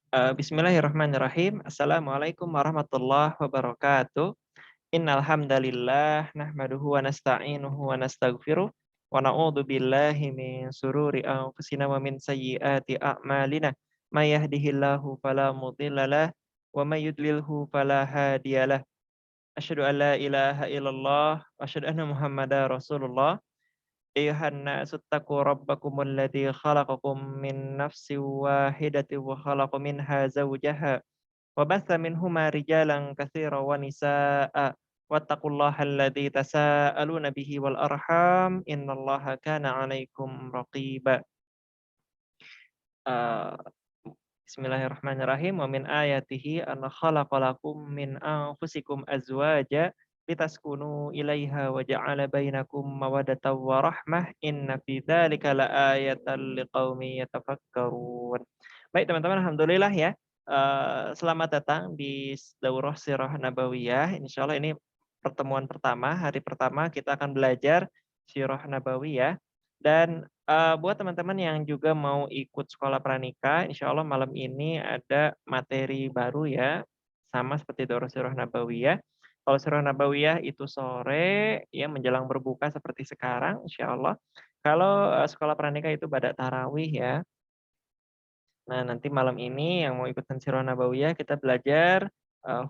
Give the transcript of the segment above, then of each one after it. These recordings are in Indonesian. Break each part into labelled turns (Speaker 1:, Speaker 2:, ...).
Speaker 1: Bismillahirrahmanirrahim. Assalamualaikum warahmatullahi wabarakatuh. Innal hamdalillah nahmaduhu wa nasta'inuhu wa nastaghfiruh wa na'udzu billahi min sururi anfusina wa min sayyiati a'malina. May yahdihillahu fala mudhillalah wa may yudlilhu fala hadiyalah. Asyhadu an la ilaha illallah wa asyhadu anna Muhammadar Rasulullah. Ayuhan nasu taqu rabbakumul ladzi khalaqakum min nafsin wahidatin wa khalaqa minha zawjaha wa batha minhuma rijalan katsiran wa nisaa'a wattaqullaha alladzi tasaaluna bihi wal arham innallaha kana 'alaikum raqiba. Eee, Bismillahirrahmanirrahim. Wa min ayatihi an khalaqalakum min anfusikum azwaja litaskunu ilaiha wa ja'ala bainakum mawaddatan wa rahmah inna fi dzalika laayatan liqaumin yatafakkarun. Baik teman-teman, alhamdulillah ya. Selamat datang di Daurah Sirah Nabawiyah. Insyaallah ini pertemuan pertama, hari pertama kita akan belajar Sirah Nabawiyah. Dan buat teman-teman yang juga mau ikut sekolah pranikah, insya Allah malam ini ada materi baru ya, sama seperti Daurah Sirah Nabawiyah. Kalau Sirah Nabawiyah itu sore, ya menjelang berbuka seperti sekarang, insya Allah. Kalau sekolah pranikah itu pada tarawih ya. Nah, nanti malam ini yang mau ikutan Sirah Nabawiyah kita belajar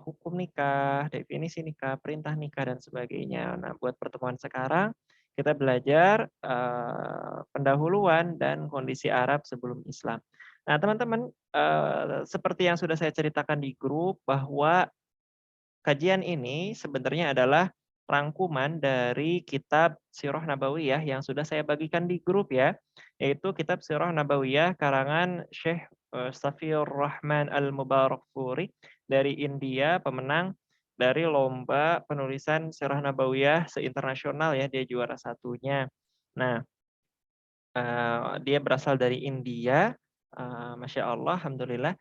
Speaker 1: hukum nikah, definisi nikah, perintah nikah dan sebagainya. Nah, buat pertemuan sekarang kita belajar pendahuluan dan kondisi Arab sebelum Islam. Nah, teman-teman, seperti yang sudah saya ceritakan di grup bahwa kajian ini sebenarnya adalah rangkuman dari kitab Sirah Nabawiyah yang sudah saya bagikan di grup ya, yaitu kitab Sirah Nabawiyah karangan Syekh Safiyur Rahman Al-Mubarakfuri dari India, pemenang dari lomba penulisan Sirah Nabawiyah se-internasional ya, dia juara satunya. Nah, dia berasal dari India, Masya Allah, alhamdulillah.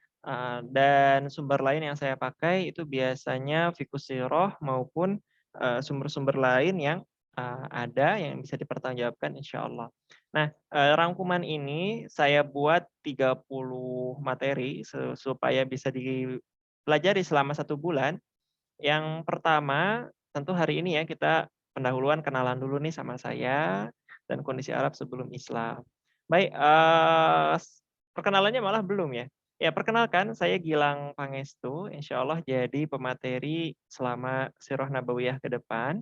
Speaker 1: Dan sumber lain yang saya pakai itu biasanya Fiqhus Sirah maupun sumber-sumber lain yang ada yang bisa dipertanggungjawabkan insya Allah. Nah, rangkuman ini saya buat 30 materi supaya bisa dipelajari selama 1 bulan. Yang pertama, tentu hari ini ya kita pendahuluan kenalan dulu nih sama saya dan kondisi Arab sebelum Islam. Baik, perkenalannya malah belum ya. Ya, perkenalkan saya Gilang Pangestu, insya Allah jadi pemateri selama Sirah Nabawiyah ke depan.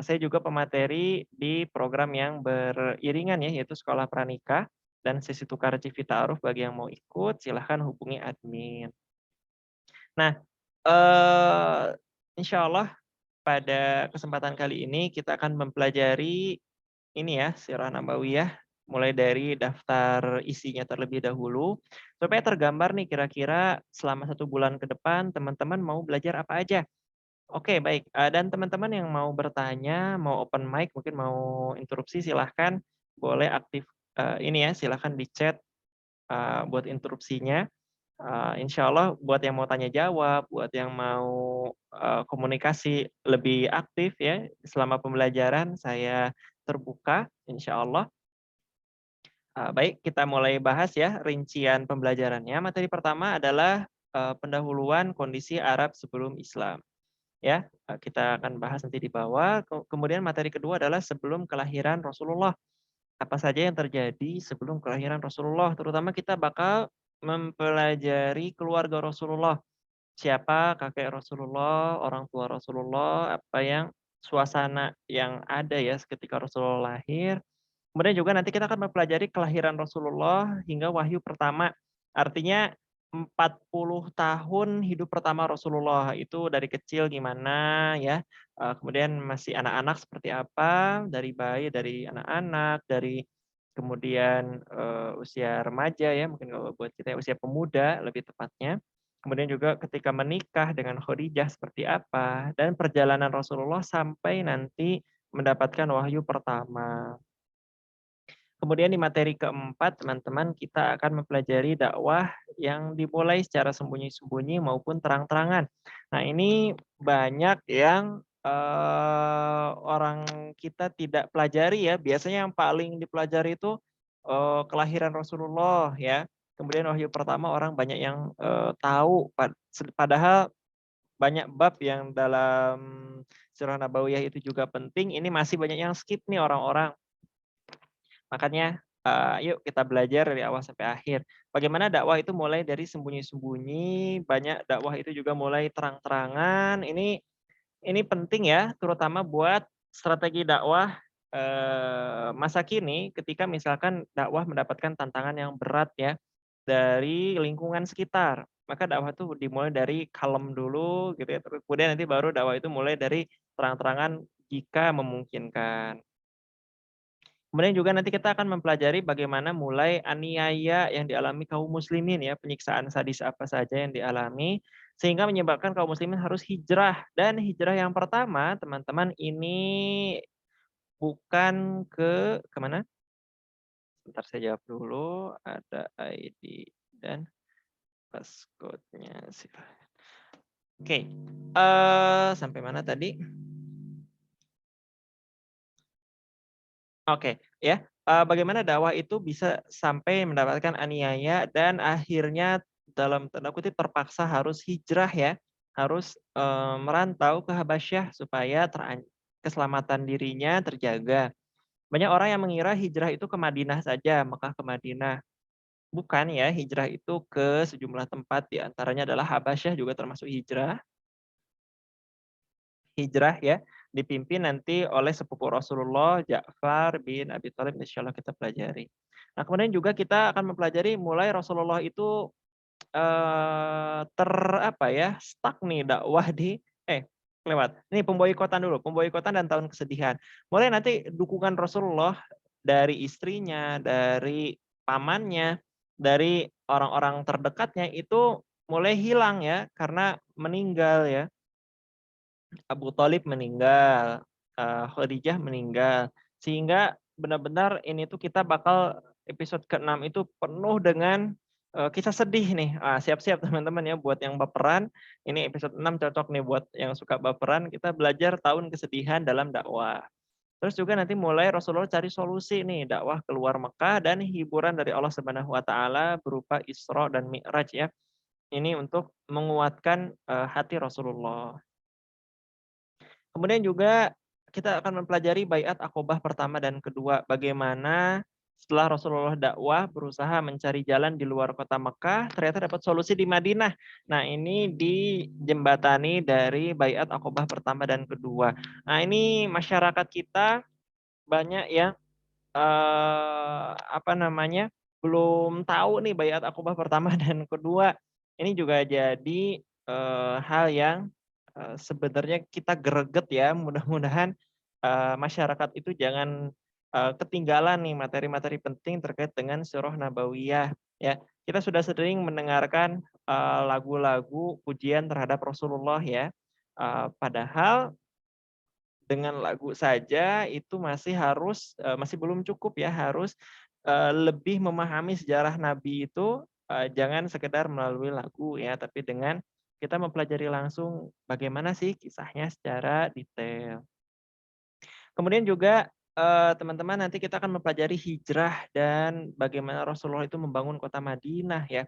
Speaker 1: Saya juga pemateri di program yang beriringan ya, yaitu Sekolah Pranikah dan sesi tukar Civita Aruf bagi yang mau ikut, silahkan hubungi admin. Nah, eee, insya Allah pada kesempatan kali ini kita akan mempelajari ini ya, Sirah Nabawiyah, mulai dari daftar isinya terlebih dahulu, supaya tergambar nih kira-kira selama 1 bulan ke depan teman-teman mau belajar apa aja. Oke baik, dan teman-teman yang mau bertanya, mau open mic, mungkin mau interupsi silahkan boleh aktif, ini ya, silahkan di-chat, buat interupsinya. Insya Allah buat yang mau tanya jawab, buat yang mau komunikasi lebih aktif ya selama pembelajaran saya terbuka insya Allah. Baik kita mulai bahas ya rincian pembelajarannya. Materi pertama adalah pendahuluan kondisi Arab sebelum Islam. Ya, kita akan bahas nanti di bawah. Kemudian materi kedua adalah sebelum kelahiran Rasulullah. Apa saja yang terjadi sebelum kelahiran Rasulullah, terutama kita bakal mempelajari keluarga Rasulullah. Siapa kakek Rasulullah, orang tua Rasulullah, apa yang suasana yang ada ya ketika Rasulullah lahir. Kemudian juga nanti kita akan mempelajari kelahiran Rasulullah hingga wahyu pertama. Artinya 40 tahun hidup pertama Rasulullah itu dari kecil gimana ya, kemudian masih anak-anak seperti apa, dari bayi, dari anak-anak, dari kemudian, usia remaja ya, mungkin kalau buat kita ya usia pemuda lebih tepatnya. Kemudian juga ketika menikah dengan Khadijah seperti apa, dan perjalanan Rasulullah sampai nanti mendapatkan wahyu pertama. Kemudian di materi keempat, teman-teman, kita akan mempelajari dakwah yang dimulai secara sembunyi-sembunyi maupun terang-terangan. Nah, ini banyak yang orang kita tidak pelajari ya. Biasanya yang paling dipelajari itu kelahiran Rasulullah ya. Kemudian wahyu pertama orang banyak yang, tahu padahal banyak bab yang dalam Sirah Nabawiyah itu juga penting, ini masih banyak yang skip nih orang-orang. Makanya, yuk kita belajar dari awal sampai akhir. Bagaimana dakwah itu mulai dari sembunyi-sembunyi, banyak dakwah itu juga mulai terang-terangan. Ini penting ya, terutama buat strategi dakwah, masa kini ketika misalkan dakwah mendapatkan tantangan yang berat ya, dari lingkungan sekitar. Maka dakwah itu dimulai dari kalem dulu gitu ya, terus kemudian nanti baru dakwah itu mulai dari terang-terangan jika memungkinkan. Kemudian juga nanti kita akan mempelajari bagaimana mulai aniaya yang dialami kaum muslimin ya, penyiksaan sadis apa saja yang dialami, sehingga menyebabkan kaum muslimin harus hijrah. Dan hijrah yang pertama, teman-teman, ini bukan ke mana? Sebentar saya jawab dulu, ada ID dan passcode-nya. Oke, sampai mana tadi? Oke, ya, bagaimana dakwah itu bisa sampai mendapatkan aniaya dan akhirnya dalam tanda kutip terpaksa harus hijrah ya, harus, merantau ke Habasyah supaya keselamatan dirinya terjaga. Banyak orang yang mengira hijrah itu ke Madinah saja, Mekah ke Madinah. Bukan ya, hijrah itu ke sejumlah tempat, di antaranya adalah Habasyah juga termasuk hijrah. Hijrah ya, dipimpin nanti oleh sepupu Rasulullah, Ja'far bin Abi Thalib, insyaallah kita pelajari. Nah, kemudian juga kita akan mempelajari mulai Rasulullah itu, apa ya, stuck nih dakwah di kelewat. Ini pemboikotan dulu, pemboikotan dan tahun kesedihan. Mulai nanti dukungan Rasulullah dari istrinya, dari pamannya, dari orang-orang terdekatnya itu mulai hilang ya, karena meninggal ya. Abu Thalib meninggal, Khadijah meninggal, sehingga benar-benar ini tuh kita bakal episode ke-6 itu penuh dengan, kisah sedih nih. Siap-siap teman-teman ya buat yang baperan, ini episode 6 cocok nih buat yang suka baperan, kita belajar tahun kesedihan dalam dakwah. Terus juga nanti mulai Rasulullah cari solusi nih, dakwah keluar Mekah dan hiburan dari Allah Subhanahu wa taala berupa Isra dan Mi'raj ya. Ini untuk menguatkan, hati Rasulullah. Kemudian juga kita akan mempelajari baiat Aqobah pertama dan kedua. Bagaimana setelah Rasulullah dakwah berusaha mencari jalan di luar kota Mekah, ternyata dapat solusi di Madinah. Nah, ini dijembatani dari baiat Aqobah pertama dan kedua. Nah, ini masyarakat kita banyak yang apa namanya, belum tahu nih baiat Aqobah pertama dan kedua. Ini juga jadi, hal yang, sebenarnya kita greget ya, mudah-mudahan, masyarakat itu jangan, ketinggalan nih materi-materi penting terkait dengan Surah Nabawiyah, ya. Kita sudah sering mendengarkan, lagu-lagu pujian terhadap Rasulullah ya, padahal dengan lagu saja itu masih belum cukup ya, harus, lebih memahami sejarah Nabi itu, jangan sekedar melalui lagu ya, tapi dengan kita mempelajari langsung bagaimana sih kisahnya secara detail. Kemudian juga, teman-teman nanti kita akan mempelajari hijrah dan bagaimana Rasulullah itu membangun kota Madinah ya,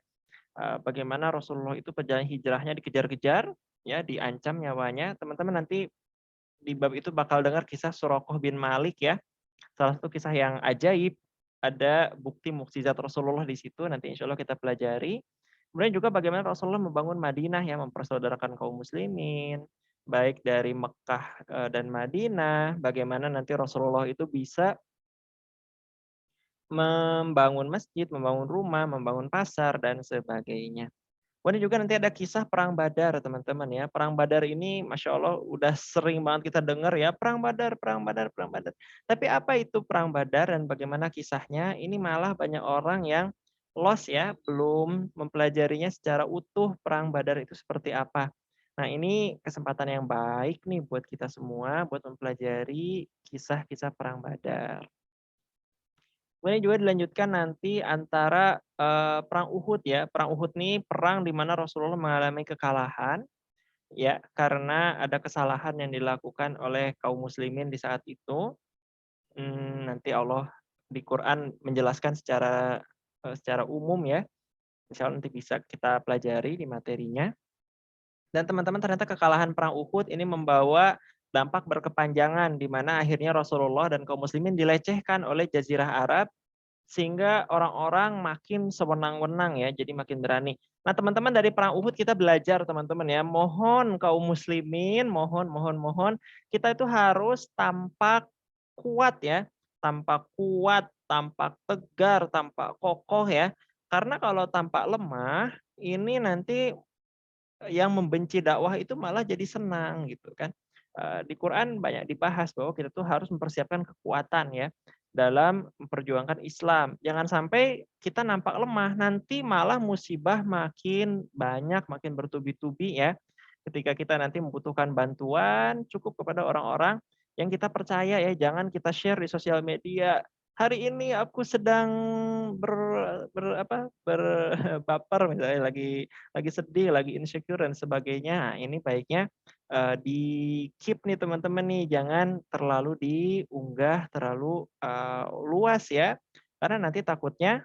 Speaker 1: bagaimana Rasulullah itu perjalanan hijrahnya dikejar-kejar, ya, diancam nyawanya. Teman-teman nanti di bab itu bakal dengar kisah Suraqah bin Malik ya, salah satu kisah yang ajaib, ada bukti mukjizat Rasulullah di situ, nanti insya Allah kita pelajari. Kemudian juga bagaimana Rasulullah membangun Madinah ya, mempersaudarakan kaum muslimin, baik dari Mekah, dan Madinah, bagaimana nanti Rasulullah itu bisa membangun masjid, membangun rumah, membangun pasar, dan sebagainya. Kemudian juga nanti ada kisah Perang Badar teman-teman ya. Perang Badar ini Masya Allah udah sering banget kita dengar ya, Perang Badar, Perang Badar, Perang Badar. Tapi apa itu Perang Badar dan bagaimana kisahnya? Ini malah banyak orang yang lost ya, belum mempelajarinya secara utuh Perang Badar itu seperti apa. Nah, ini kesempatan yang baik nih buat kita semua buat mempelajari kisah-kisah Perang Badar. Kemudian juga dilanjutkan nanti antara, perang Uhud ya. Perang Uhud nih perang di mana Rasulullah mengalami kekalahan, ya, karena ada kesalahan yang dilakukan oleh kaum muslimin di saat itu. Nanti Allah di Quran menjelaskan secara umum ya. Insya Allah nanti bisa kita pelajari di materinya. Dan teman-teman ternyata kekalahan perang Uhud ini membawa dampak berkepanjangan di mana akhirnya Rasulullah dan kaum muslimin dilecehkan oleh Jazirah Arab sehingga orang-orang makin sewenang-wenang ya, jadi makin berani. Nah, teman-teman dari perang Uhud kita belajar teman-teman ya, mohon kaum muslimin, mohon kita itu harus tampak kuat ya, tampak kuat, tampak tegar, tampak kokoh ya. Karena kalau tampak lemah, ini nanti yang membenci dakwah itu malah jadi senang gitu kan. Di Quran banyak dibahas bahwa kita tuh harus mempersiapkan kekuatan ya dalam memperjuangkan Islam. Jangan sampai kita nampak lemah, nanti malah musibah makin banyak, makin bertubi-tubi ya. Ketika kita nanti membutuhkan bantuan, cukup kepada orang-orang yang kita percaya ya, jangan kita share di sosial media. Hari ini aku sedang ber, ber apa berbaper misalnya lagi sedih, lagi insecure dan sebagainya. Nah, ini baiknya di-keep nih teman-teman nih, jangan terlalu diunggah terlalu luas ya. Karena nanti takutnya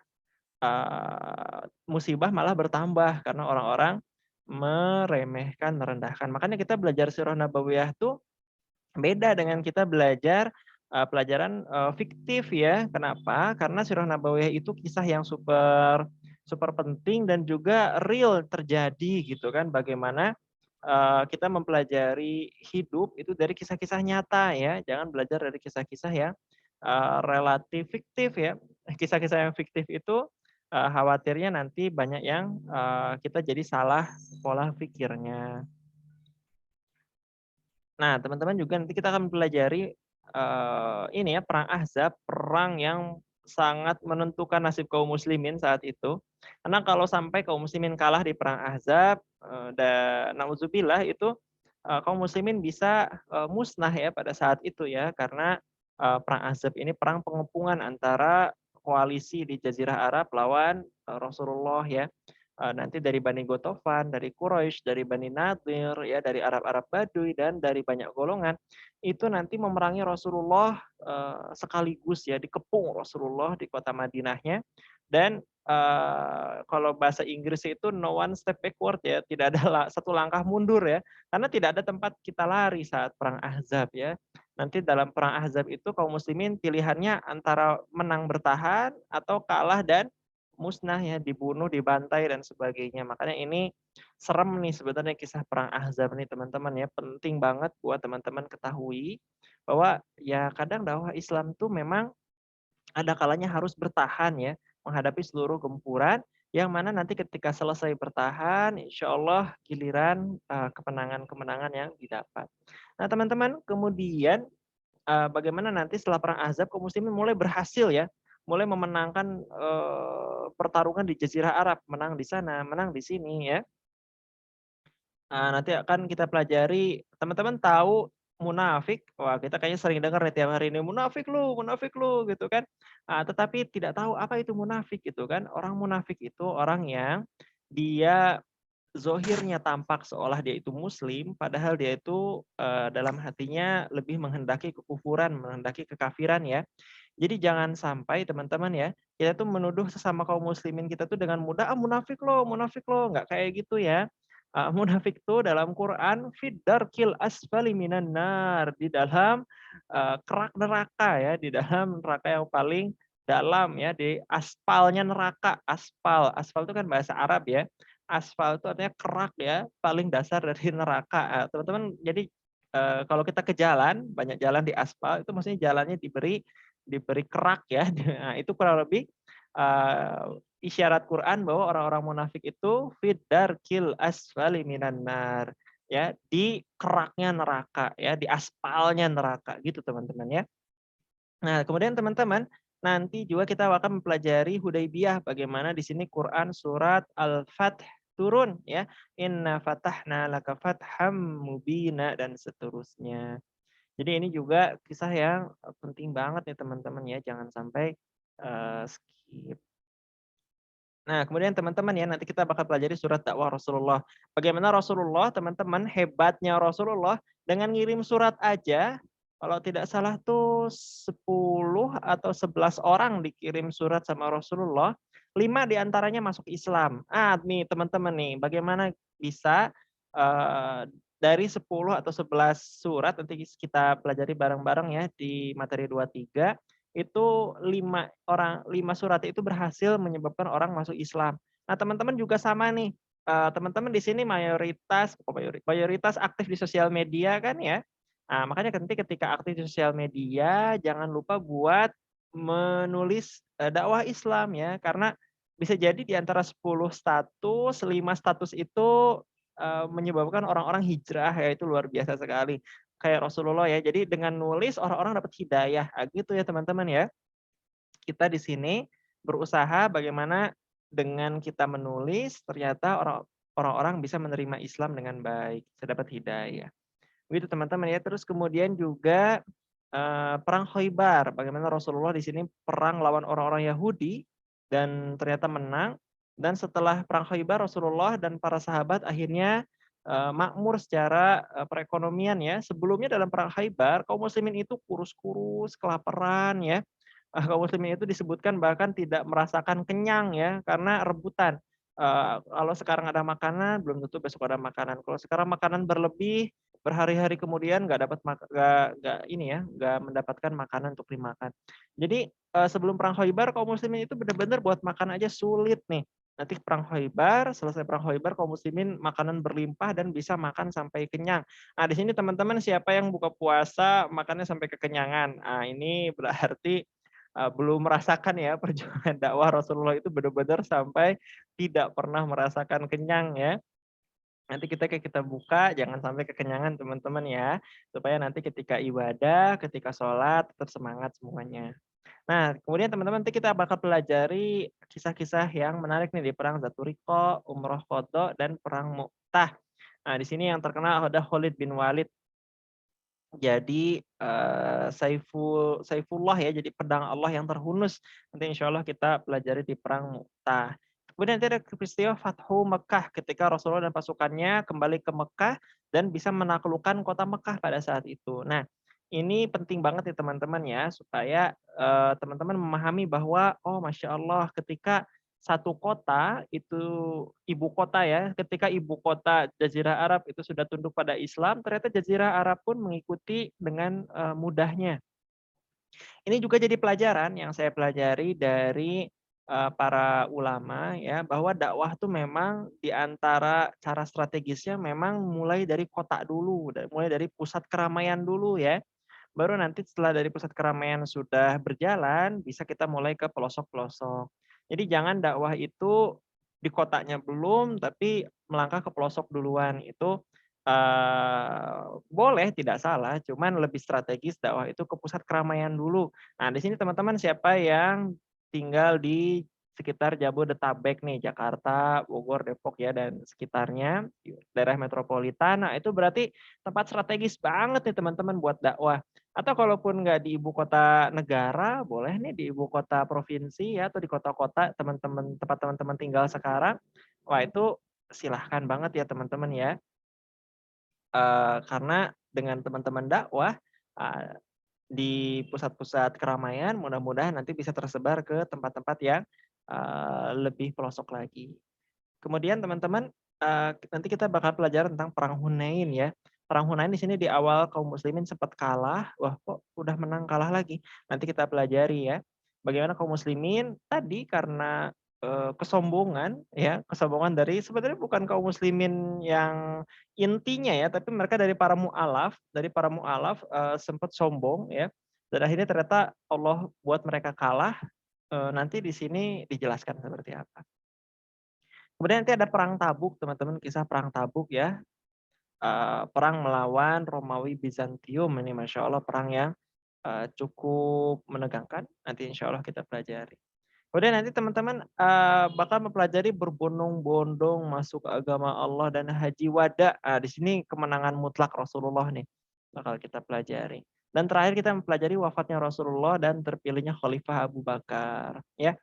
Speaker 1: musibah malah bertambah karena orang-orang meremehkan, merendahkan. Makanya kita belajar sirah nabawiyah tuh beda dengan kita belajar pelajaran fiktif ya. Kenapa? Karena sirah nabawiyah itu kisah yang super super penting dan juga real terjadi gitu kan. Bagaimana kita mempelajari hidup itu dari kisah-kisah nyata ya. Jangan belajar dari kisah-kisah yang relatif fiktif ya. Kisah-kisah yang fiktif itu khawatirnya nanti banyak yang kita jadi salah pola pikirnya. Nah, teman-teman juga nanti kita akan mempelajari ini ya perang Ahzab, perang yang sangat menentukan nasib kaum muslimin saat itu. Karena kalau sampai kaum muslimin kalah di perang Ahzab dan nauzubillah itu kaum muslimin bisa musnah ya pada saat itu ya karena perang Ahzab ini perang pengepungan antara koalisi di Jazirah Arab lawan Rasulullah ya. Nanti dari Bani Gotofan, dari Quraisy, dari Bani Nadir, ya dari Arab-Arab Baduy dan dari banyak golongan itu nanti memerangi Rasulullah sekaligus ya dikepung Rasulullah di kota Madinahnya dan kalau bahasa Inggris itu no one step backward ya, tidak ada satu langkah mundur ya, karena tidak ada tempat kita lari saat perang Ahzab ya. Nanti dalam perang Ahzab itu kaum muslimin pilihannya antara menang bertahan atau kalah dan musnah ya, dibunuh, dibantai dan sebagainya. Makanya ini serem nih sebenarnya kisah perang Ahzab nih teman-teman ya. Penting banget buat teman-teman ketahui bahwa ya kadang dakwah Islam tuh memang ada kalanya harus bertahan ya menghadapi seluruh gempuran yang mana nanti ketika selesai bertahan insya Allah giliran kemenangan-kemenangan yang didapat. Nah teman-teman kemudian bagaimana nanti setelah perang Ahzab kaum muslimin mulai berhasil ya, mulai memenangkan pertarungan di Jazirah Arab, menang di sana, menang di sini ya. Nanti akan kita pelajari, teman-teman tahu munafik, wah kita kayaknya sering dengar nih tiap hari ini, munafik lu," gitu kan. Tetapi tidak tahu apa itu munafik gitu kan. Orang munafik itu orang yang dia zohirnya tampak seolah dia itu muslim, padahal dia itu dalam hatinya lebih menghendaki kekufuran, menghendaki kekafiran ya. Jadi jangan sampai teman-teman ya, kita tuh menuduh sesama kaum muslimin kita tuh dengan mudah, "Ah munafik lo," nggak kayak gitu ya. Munafik tuh dalam Quran fid darkil asfali minan nar, di dalam kerak neraka ya, di dalam neraka yang paling dalam ya, di aspalnya neraka. Aspal itu kan bahasa Arab ya. Aspal itu artinya kerak ya, paling dasar dari neraka. Teman-teman jadi kalau kita ke jalan, banyak jalan di aspal itu maksudnya jalannya diberi kerak ya. Nah, itu kurang lebih isyarat Quran bahwa orang-orang munafik itu fid darkil asfali minan nar, ya, di keraknya neraka ya, di aspalnya neraka gitu teman-teman ya. Nah, kemudian teman-teman nanti juga kita akan mempelajari Hudaybiyah bagaimana di sini Quran surat Al-Fath turun ya. Inna fatahna laka fatham mubina dan seterusnya. Jadi ini juga kisah yang penting banget nih teman-teman ya, jangan sampai skip. Nah, kemudian teman-teman ya, nanti kita bakal pelajari surat dakwah Rasulullah. Bagaimana Rasulullah, teman-teman, hebatnya Rasulullah dengan ngirim surat aja, kalau tidak salah tuh 10 atau 11 orang dikirim surat sama Rasulullah. 5 di antaranya masuk Islam. Nih teman-teman nih, bagaimana bisa, dari 10 atau 11 surat nanti kita pelajari bareng-bareng ya di materi 23, itu 5 surat itu berhasil menyebabkan orang masuk Islam. Nah, teman-teman juga sama nih, teman-teman di sini mayoritas aktif di sosial media kan ya. Makanya nanti ketika aktif di sosial media, jangan lupa buat menulis, dakwah Islam ya, karena bisa jadi di antara 10 status, 5 status itu, menyebabkan orang-orang hijrah ya, itu luar biasa sekali. Kayak Rasulullah ya, jadi dengan nulis orang-orang dapat hidayah, gitu ya teman-teman ya. Kita di sini berusaha bagaimana dengan kita menulis ternyata orang-orang bisa menerima Islam dengan baik, bisa dapat hidayah. Begitu teman-teman ya. Terus kemudian juga, perang Khoibar, bagaimana Rasulullah di sini perang lawan orang-orang Yahudi dan ternyata menang. Dan setelah perang Khoibar Rasulullah dan para sahabat akhirnya, makmur secara, perekonomian ya. Sebelumnya dalam perang Khoibar kaum muslimin itu kurus-kurus, kelaparan ya. Kaum muslimin itu disebutkan bahkan tidak merasakan kenyang ya, karena rebutan. Kalau sekarang ada makanan, belum tentu besok ada makanan. Kalau sekarang makanan berlebih, berhari-hari kemudian nggak dapat nggak ini ya, nggak mendapatkan makanan untuk dimakan. Jadi, sebelum perang Khoibar kaum muslimin itu benar-benar buat makan aja sulit nih. Nanti perang Khoibar, selesai perang Khoibar kaum muslimin makanan berlimpah dan bisa makan sampai kenyang. Di sini teman-teman siapa yang buka puasa makannya sampai kekenyangan. Ini berarti, belum merasakan ya perjuangan dakwah Rasulullah itu benar-benar sampai tidak pernah merasakan kenyang ya. Nanti kita buka jangan sampai kekenyangan teman-teman ya, supaya nanti ketika ibadah, ketika sholat tetap semangat semuanya. Nah, kemudian teman-teman nanti kita bakal pelajari kisah-kisah yang menarik nih di perang Zaturiko, Umroh Qadha, dan perang Mu'tah. Di sini yang terkenal ada Khalid bin Walid. Jadi, Saifullah ya, jadi pedang Allah yang terhunus. Nanti insya Allah kita pelajari di perang Mu'tah. Kemudian nanti ada peristiwa Fathu Mekah ketika Rasulullah dan pasukannya kembali ke Mekah dan bisa menaklukkan kota Mekah pada saat itu. Nah, ini penting banget ya teman-teman ya, supaya, teman-teman memahami bahwa, oh Masya Allah ketika satu kota itu ibu kota ya, ketika ibu kota Jazirah Arab itu sudah tunduk pada Islam, ternyata Jazirah Arab pun mengikuti dengan, mudahnya. Ini juga jadi pelajaran yang saya pelajari dari, para ulama ya, bahwa dakwah tuh memang di antara cara strategisnya memang mulai dari kota dulu, mulai dari pusat keramaian dulu ya. Baru nanti setelah dari pusat keramaian sudah berjalan, bisa kita mulai ke pelosok-pelosok. Jadi jangan dakwah itu di kotanya belum, tapi melangkah ke pelosok duluan. Itu, boleh, tidak salah, cuman lebih strategis dakwah itu ke pusat keramaian dulu. Nah, di sini teman-teman siapa yang tinggal di sekitar Jabodetabek nih, Jakarta, Bogor, Depok ya, dan sekitarnya, daerah metropolitan. Nah, itu berarti tempat strategis banget nih teman-teman buat dakwah. Atau kalaupun nggak di ibu kota negara, boleh nih di ibu kota provinsi ya, atau di kota-kota teman-teman tempat teman-teman tinggal sekarang. Wah itu silahkan banget ya teman-teman ya. Karena dengan teman-teman dakwah, eee, di pusat-pusat keramaian mudah-mudahan nanti bisa tersebar ke tempat-tempat yang, lebih pelosok lagi. Kemudian teman-teman, nanti kita bakal pelajaran tentang perang Hunain ya. Perang Hunain di sini di awal kaum muslimin sempat kalah, wah kok udah menang kalah lagi. Nanti kita pelajari ya, bagaimana kaum muslimin tadi karena, kesombongan ya, kesombongan dari sebenarnya bukan kaum muslimin yang intinya ya, tapi mereka dari para mu'alaf, sempat sombong ya, dan akhirnya ternyata Allah buat mereka kalah, nanti di sini dijelaskan seperti apa. Kemudian nanti ada perang Tabuk, teman-teman, kisah perang Tabuk ya, perang melawan Romawi Bizantium ini Masya Allah perang yang, cukup menegangkan, nanti insya Allah kita pelajari. Kemudian nanti teman-teman, bakal mempelajari berbondong-bondong masuk ke agama Allah dan haji wada. Di sini kemenangan mutlak Rasulullah nih, bakal kita pelajari. Dan terakhir kita mempelajari wafatnya Rasulullah dan terpilihnya Khalifah Abu Bakar, ya.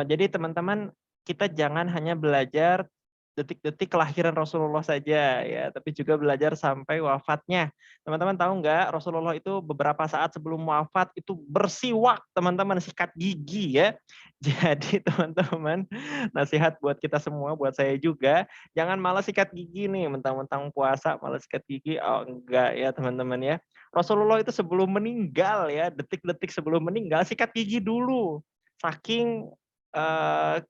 Speaker 1: Jadi teman-teman, kita jangan hanya belajar detik-detik kelahiran Rasulullah saja ya, tapi juga belajar sampai wafatnya. Teman-teman tahu nggak, Rasulullah itu beberapa saat sebelum wafat itu bersiwak, teman-teman, sikat gigi ya. Jadi teman-teman, nasihat buat kita semua, buat saya juga, jangan malas sikat gigi nih, mentang-mentang puasa malas sikat gigi. Oh enggak ya teman-teman ya. Rasulullah itu sebelum meninggal ya, detik-detik sebelum meninggal sikat gigi dulu. Saking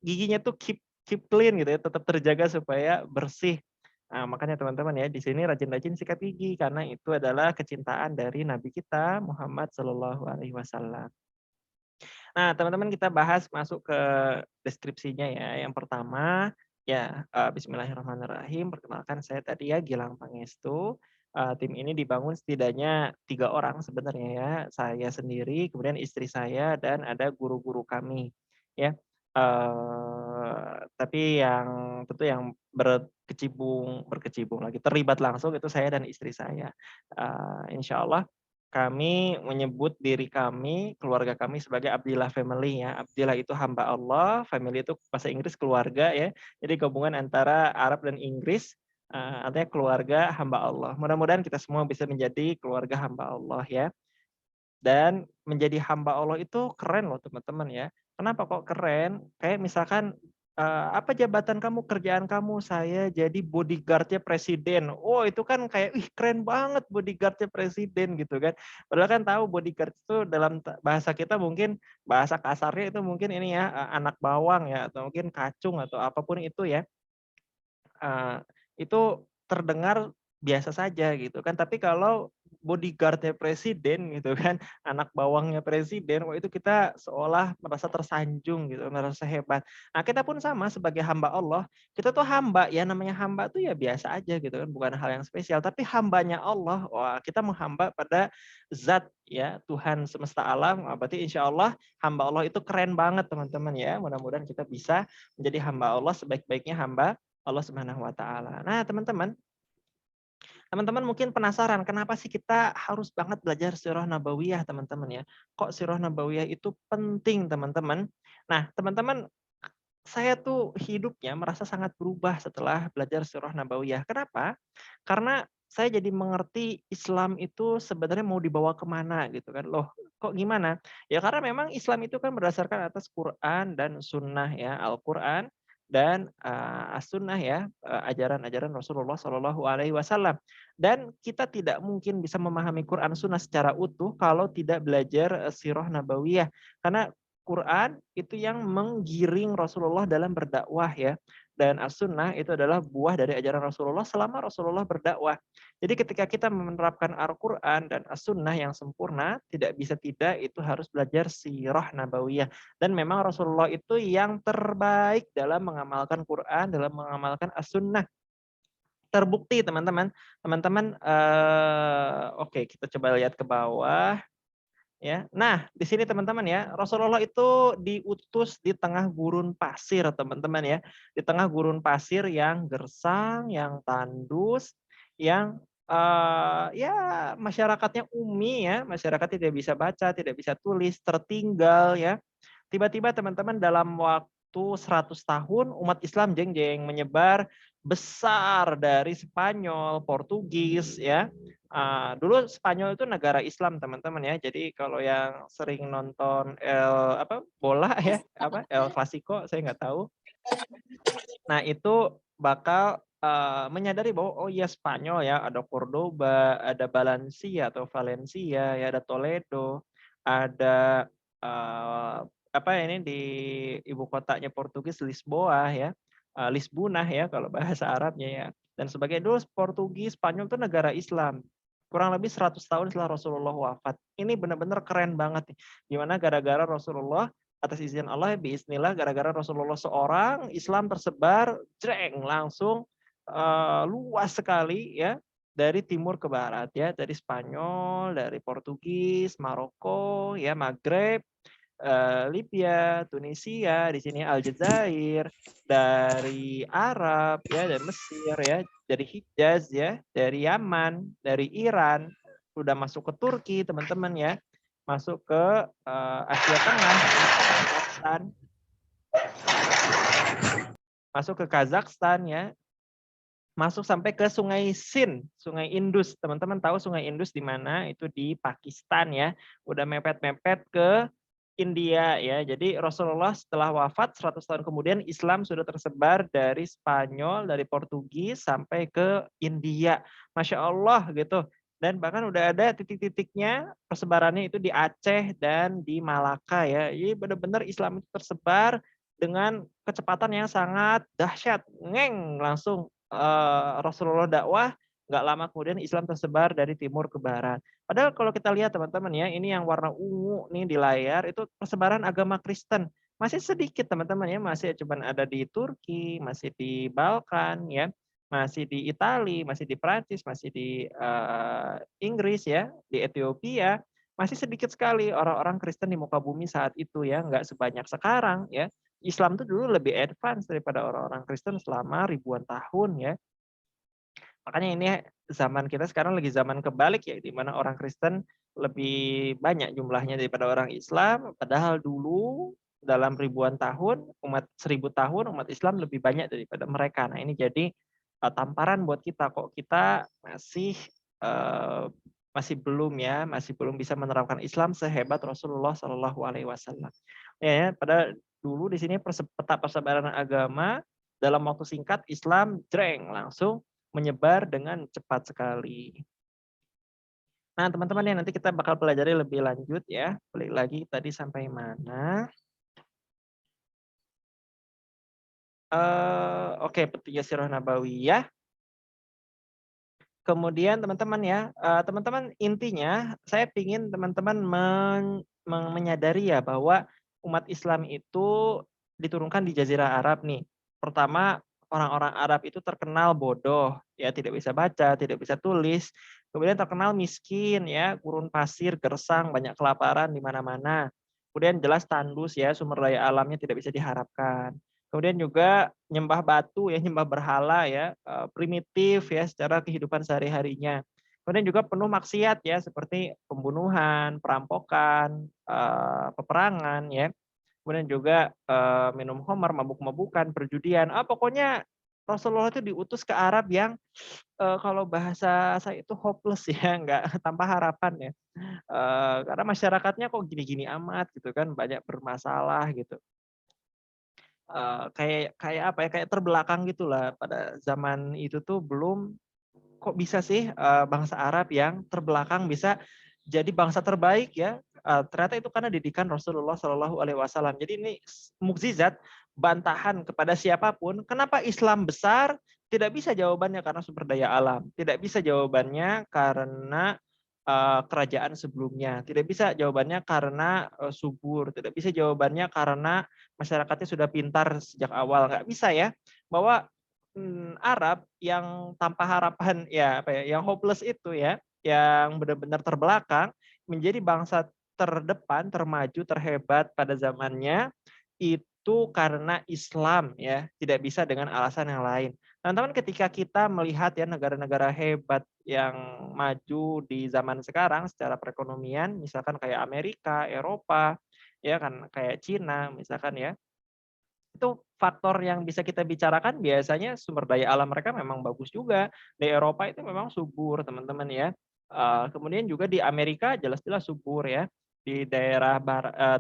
Speaker 1: giginya tuh keep keep clean gitu ya, tetap terjaga supaya bersih. Nah, makanya teman-teman ya, di sini rajin-rajin sikat gigi karena itu adalah kecintaan dari Nabi kita Muhammad Shallallahu Alaihi Wasallam. Nah, teman-teman kita bahas masuk ke deskripsinya ya. Yang pertama, ya Bismillahirrahmanirrahim. Perkenalkan saya tadi ya Gilang Pangestu. Tim ini dibangun setidaknya 3 orang sebenarnya ya. Saya sendiri, kemudian istri saya dan ada guru-guru kami ya. Tapi yang tentu yang berkecimpung lagi terlibat langsung itu saya dan istri saya. Insya Allah kami menyebut diri kami, keluarga kami sebagai Abdillah Family ya. Abdillah itu hamba Allah, family itu bahasa Inggris keluarga ya. Jadi gabungan antara Arab dan Inggris, artinya keluarga hamba Allah. Mudah-mudahan kita semua bisa menjadi keluarga hamba Allah ya. Dan menjadi hamba Allah itu keren loh teman-teman ya. Kenapa kok keren? Kayak misalkan, "Apa jabatan kamu, kerjaan kamu?" "Saya jadi bodyguard-nya presiden." Oh itu kan kayak, "Ih keren banget bodyguard-nya presiden," gitu kan. Padahal kan tahu bodyguard itu dalam bahasa kita mungkin, bahasa kasarnya itu mungkin ini ya, anak bawang ya, atau mungkin kacung atau apapun itu ya. Eee, itu terdengar biasa saja gitu kan, tapi kalau bodyguard-nya presiden gitu kan, anak bawangnya presiden, wah itu kita seolah merasa tersanjung gitu, merasa hebat. Nah kita pun sama sebagai hamba Allah, kita tuh hamba ya, namanya hamba tuh ya biasa aja gitu kan, bukan hal yang spesial, tapi hambanya Allah, wah kita menghamba pada zat ya, Tuhan semesta alam, wah berarti insya Allah hamba Allah itu keren banget teman-teman ya, mudah-mudahan kita bisa menjadi hamba Allah sebaik-baiknya hamba Allah Subhanahu wa taala. Nah, teman-teman mungkin penasaran kenapa sih kita harus banget belajar sirah nabawiyah, teman-teman ya. Kok sirah nabawiyah itu penting, teman-teman? Nah, teman-teman, saya tuh hidupnya merasa sangat berubah setelah belajar sirah nabawiyah. Kenapa? Karena saya jadi mengerti Islam itu sebenarnya mau dibawa kemana gitu kan. Loh, kok gimana? Ya karena memang Islam itu kan berdasarkan atas Quran dan Sunnah ya, Al-Quran dan As-Sunnah ya, ajaran-ajaran Rasulullah Shallallahu Alaihi Wasallam. Dan kita tidak mungkin bisa memahami Quran Sunnah secara utuh kalau tidak belajar sirah nabawiyah. Karena Quran itu yang menggiring Rasulullah dalam berdakwah ya. Dan as-sunnah itu adalah buah dari ajaran Rasulullah selama Rasulullah berdakwah. Jadi ketika kita menerapkan Al-Quran dan as-sunnah yang sempurna, tidak bisa tidak itu harus belajar sirah nabawiyah. Dan memang Rasulullah itu yang terbaik dalam mengamalkan Quran, dalam mengamalkan as-sunnah. Terbukti teman-teman. Teman-teman, oke kita coba lihat ke bawah. Ya. Nah, di sini teman-teman ya, Rasulullah itu diutus di tengah gurun pasir, teman-teman ya. Di tengah gurun pasir yang gersang, yang tandus, yang ya masyarakatnya ummi ya, masyarakat tidak bisa baca, tidak bisa tulis, tertinggal ya. Tiba-tiba teman-teman dalam waktu 100 tahun umat Islam jeng-jeng menyebar besar dari Spanyol, Portugis ya. Dulu Spanyol itu negara Islam teman-teman ya. Jadi kalau yang sering nonton bola ya, El Clasico saya nggak tahu. Nah itu bakal menyadari bahwa oh iya Spanyol ya, ada Cordoba, ada Valencia ya, ada Toledo, ada ini di ibu kotanya Portugis Lisboa ya, Lisbunah ya kalau bahasa Arabnya ya. Dan sebagai dulu Portugis, Spanyol itu negara Islam. Kurang lebih 100 tahun setelah Rasulullah wafat. Ini benar-benar keren banget nih. Gimana gara-gara Rasulullah atas izin Allah bismillah gara-gara Rasulullah seorang Islam tersebar jreng langsung luas sekali ya dari timur ke barat ya, dari Spanyol, dari Portugis, Maroko ya, Maghreb, Libya, Tunisia, di sini Aljazair, dari Arab ya, dari Mesir ya, dari Hijaz ya, dari Yaman, dari Iran, udah masuk ke Turki teman-teman ya, masuk ke Asia Tengah, Afghanistan. masuk ke Kazakhstan ya, masuk sampai ke Sungai Sind, Sungai Indus. Teman-teman tahu Sungai Indus di mana? Itu di Pakistan ya. Udah mepet-mepet ke India ya. Jadi Rasulullah setelah wafat 100 tahun kemudian Islam sudah tersebar dari Spanyol, dari Portugis sampai ke India. Masya Allah gitu. Dan bahkan udah ada titik-titiknya persebarannya itu di Aceh dan di Malaka ya. Jadi benar-benar Islam itu tersebar dengan kecepatan yang sangat dahsyat. Ngeng langsung Rasulullah dakwah, nggak lama kemudian Islam tersebar dari timur ke barat. Padahal kalau kita lihat teman-teman ya, ini yang warna ungu nih di layar, itu persebaran agama Kristen. Masih sedikit teman-teman ya, masih cuma ada di Turki, masih di Balkan ya, masih di Italia, masih di Prancis, masih di Inggris ya, di Ethiopia. Masih sedikit sekali orang-orang Kristen di muka bumi saat itu ya, nggak sebanyak sekarang ya. Islam itu dulu lebih advance daripada orang-orang Kristen selama ribuan tahun ya. Makanya ini zaman kita sekarang lagi zaman kebalik ya, di mana orang Kristen lebih banyak jumlahnya daripada orang Islam, padahal dulu dalam ribuan tahun, 1000 tahun, umat Islam lebih banyak daripada mereka. Nah ini jadi tamparan buat kita, kok kita uh, masih belum bisa menerapkan Islam sehebat Rasulullah Shallallahu Alaihi Wasallam. Ya, pada dulu di sini peta persebaran agama dalam waktu singkat Islam jreng langsung menyebar dengan cepat sekali. Nah, teman-teman ya nanti kita bakal pelajari lebih lanjut ya. Balik lagi tadi sampai mana? Oke, petiga sirah nabawiyah. Kemudian teman-teman ya, teman-teman intinya saya ingin teman-teman menyadari ya bahwa umat Islam itu diturunkan di Jazirah Arab nih. Pertama, orang-orang Arab itu terkenal bodoh, ya tidak bisa baca, tidak bisa tulis. Kemudian terkenal miskin ya, gurun pasir, gersang, banyak kelaparan di mana-mana. Kemudian jelas tandus ya, sumber daya alamnya tidak bisa diharapkan. Kemudian juga nyembah batu ya, nyembah berhala ya, primitif ya secara kehidupan sehari-harinya. Kemudian juga penuh maksiat ya seperti pembunuhan, perampokan, peperangan ya. Kemudian juga minum khamar, mabuk-mabukan, perjudian. Pokoknya Rasulullah itu diutus ke Arab yang kalau bahasa saya itu hopeless ya, nggak tanpa harapan ya. Karena masyarakatnya kok gini-gini amat gitu kan, banyak bermasalah gitu. Kayak kayak apa ya, kayak terbelakang gitulah. Pada zaman itu tuh belum, kok bisa sih, bangsa Arab yang terbelakang bisa jadi bangsa terbaik ya, ternyata itu karena didikan Rasulullah Shallallahu Alaihi Wasallam. Jadi ini mukjizat, bantahan kepada siapapun, kenapa Islam besar? Tidak bisa jawabannya karena sumber daya alam, tidak bisa jawabannya karena kerajaan sebelumnya, tidak bisa jawabannya karena subur, tidak bisa jawabannya karena masyarakatnya sudah pintar sejak awal, nggak bisa ya. Bahwa Arab yang tanpa harapan ya apa ya, yang hopeless itu ya, yang benar-benar terbelakang menjadi bangsa terdepan, termaju, terhebat pada zamannya itu karena Islam ya, tidak bisa dengan alasan yang lain. Teman-teman ketika kita melihat ya negara-negara hebat yang maju di zaman sekarang secara perekonomian, misalkan kayak Amerika, Eropa, ya kan kayak Cina misalkan ya, itu faktor yang bisa kita bicarakan biasanya sumber daya alam mereka memang bagus juga. Di Eropa itu memang subur, teman-teman ya. Kemudian juga di Amerika jelas-jelas subur ya. Di daerah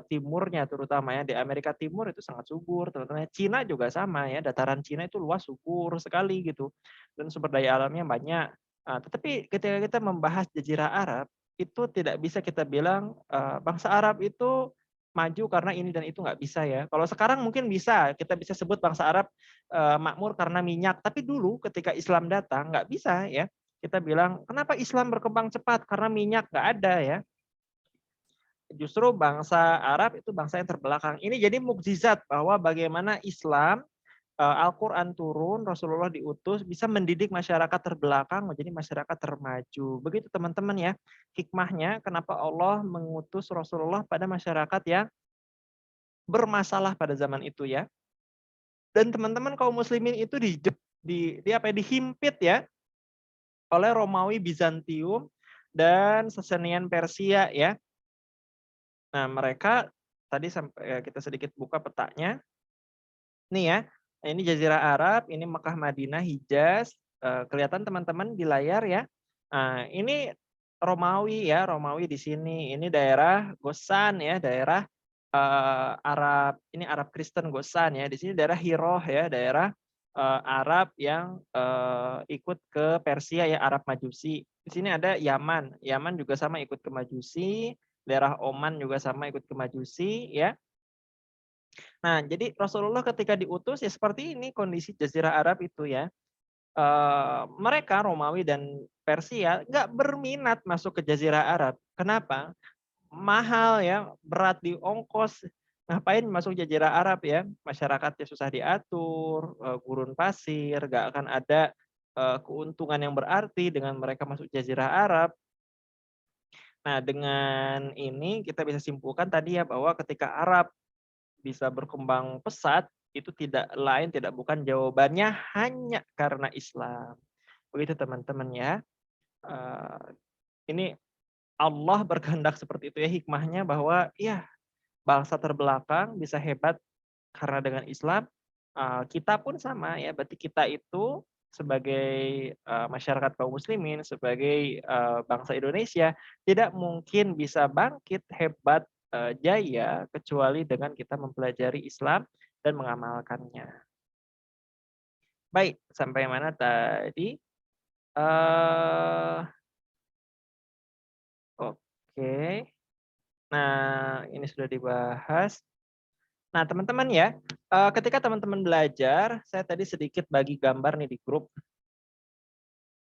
Speaker 1: timurnya terutama ya, di Amerika Timur itu sangat subur, teman-teman. Cina juga sama ya, dataran Cina itu luas, subur sekali gitu. Dan sumber daya alamnya banyak. Tetapi ketika kita membahas Jazirah Arab, itu tidak bisa kita bilang bangsa Arab itu maju karena ini dan itu, nggak bisa ya. Kalau sekarang mungkin bisa, kita bisa sebut bangsa Arab makmur karena minyak. Tapi dulu ketika Islam datang nggak bisa ya. Kita bilang kenapa Islam berkembang cepat karena minyak, nggak ada ya. Justru bangsa Arab itu bangsa yang terbelakang. Ini jadi mukjizat bahwa bagaimana Islam Al-Quran turun, Rasulullah diutus, bisa mendidik masyarakat terbelakang menjadi masyarakat termaju. Begitu teman-teman ya, hikmahnya kenapa Allah mengutus Rasulullah pada masyarakat yang bermasalah pada zaman itu ya. Dan teman-teman kaum muslimin itu di apa ya, dihimpit ya oleh Romawi Bizantium dan Sasanian Persia ya. Nah, mereka tadi sampai kita sedikit buka petanya. Nih ya, Ini Jazirah Arab, ini Mekah, Madinah, Hijaz, kelihatan teman-teman di layar ya. Ini Romawi ya, Romawi di sini. Ini daerah Gosan ya, daerah Arab, ini Arab Kristen Gosan ya. Di sini daerah Hiroh ya, daerah Arab yang ikut ke Persia ya, Arab Majusi. Di sini ada Yaman, Yaman juga sama ikut ke Majusi, daerah Oman juga sama ikut ke Majusi ya. Nah, jadi Rasulullah ketika diutus ya seperti ini kondisi Jazirah Arab itu ya. Mereka Romawi dan Persia nggak berminat masuk ke Jazirah Arab. Kenapa? Mahal ya, berat di ongkos. Ngapain masuk Jazirah Arab ya? Masyarakatnya susah diatur, gurun pasir, nggak akan ada keuntungan yang berarti dengan mereka masuk Jazirah Arab. Nah, dengan ini kita bisa simpulkan tadi ya bahwa ketika Arab bisa berkembang pesat, itu tidak lain tidak bukan jawabannya hanya karena Islam. Begitu teman-teman ya. Ini Allah berkehendak seperti itu ya, hikmahnya bahwa ya bangsa terbelakang bisa hebat karena dengan Islam, kita pun sama ya, berarti kita itu sebagai masyarakat kaum muslimin, sebagai bangsa Indonesia tidak mungkin bisa bangkit hebat jaya kecuali dengan kita mempelajari Islam dan mengamalkannya. Baik, sampai mana tadi? Oke. Nah, ini sudah dibahas. Nah, teman-teman ya, ketika teman-teman belajar, saya tadi sedikit bagi gambar nih di grup.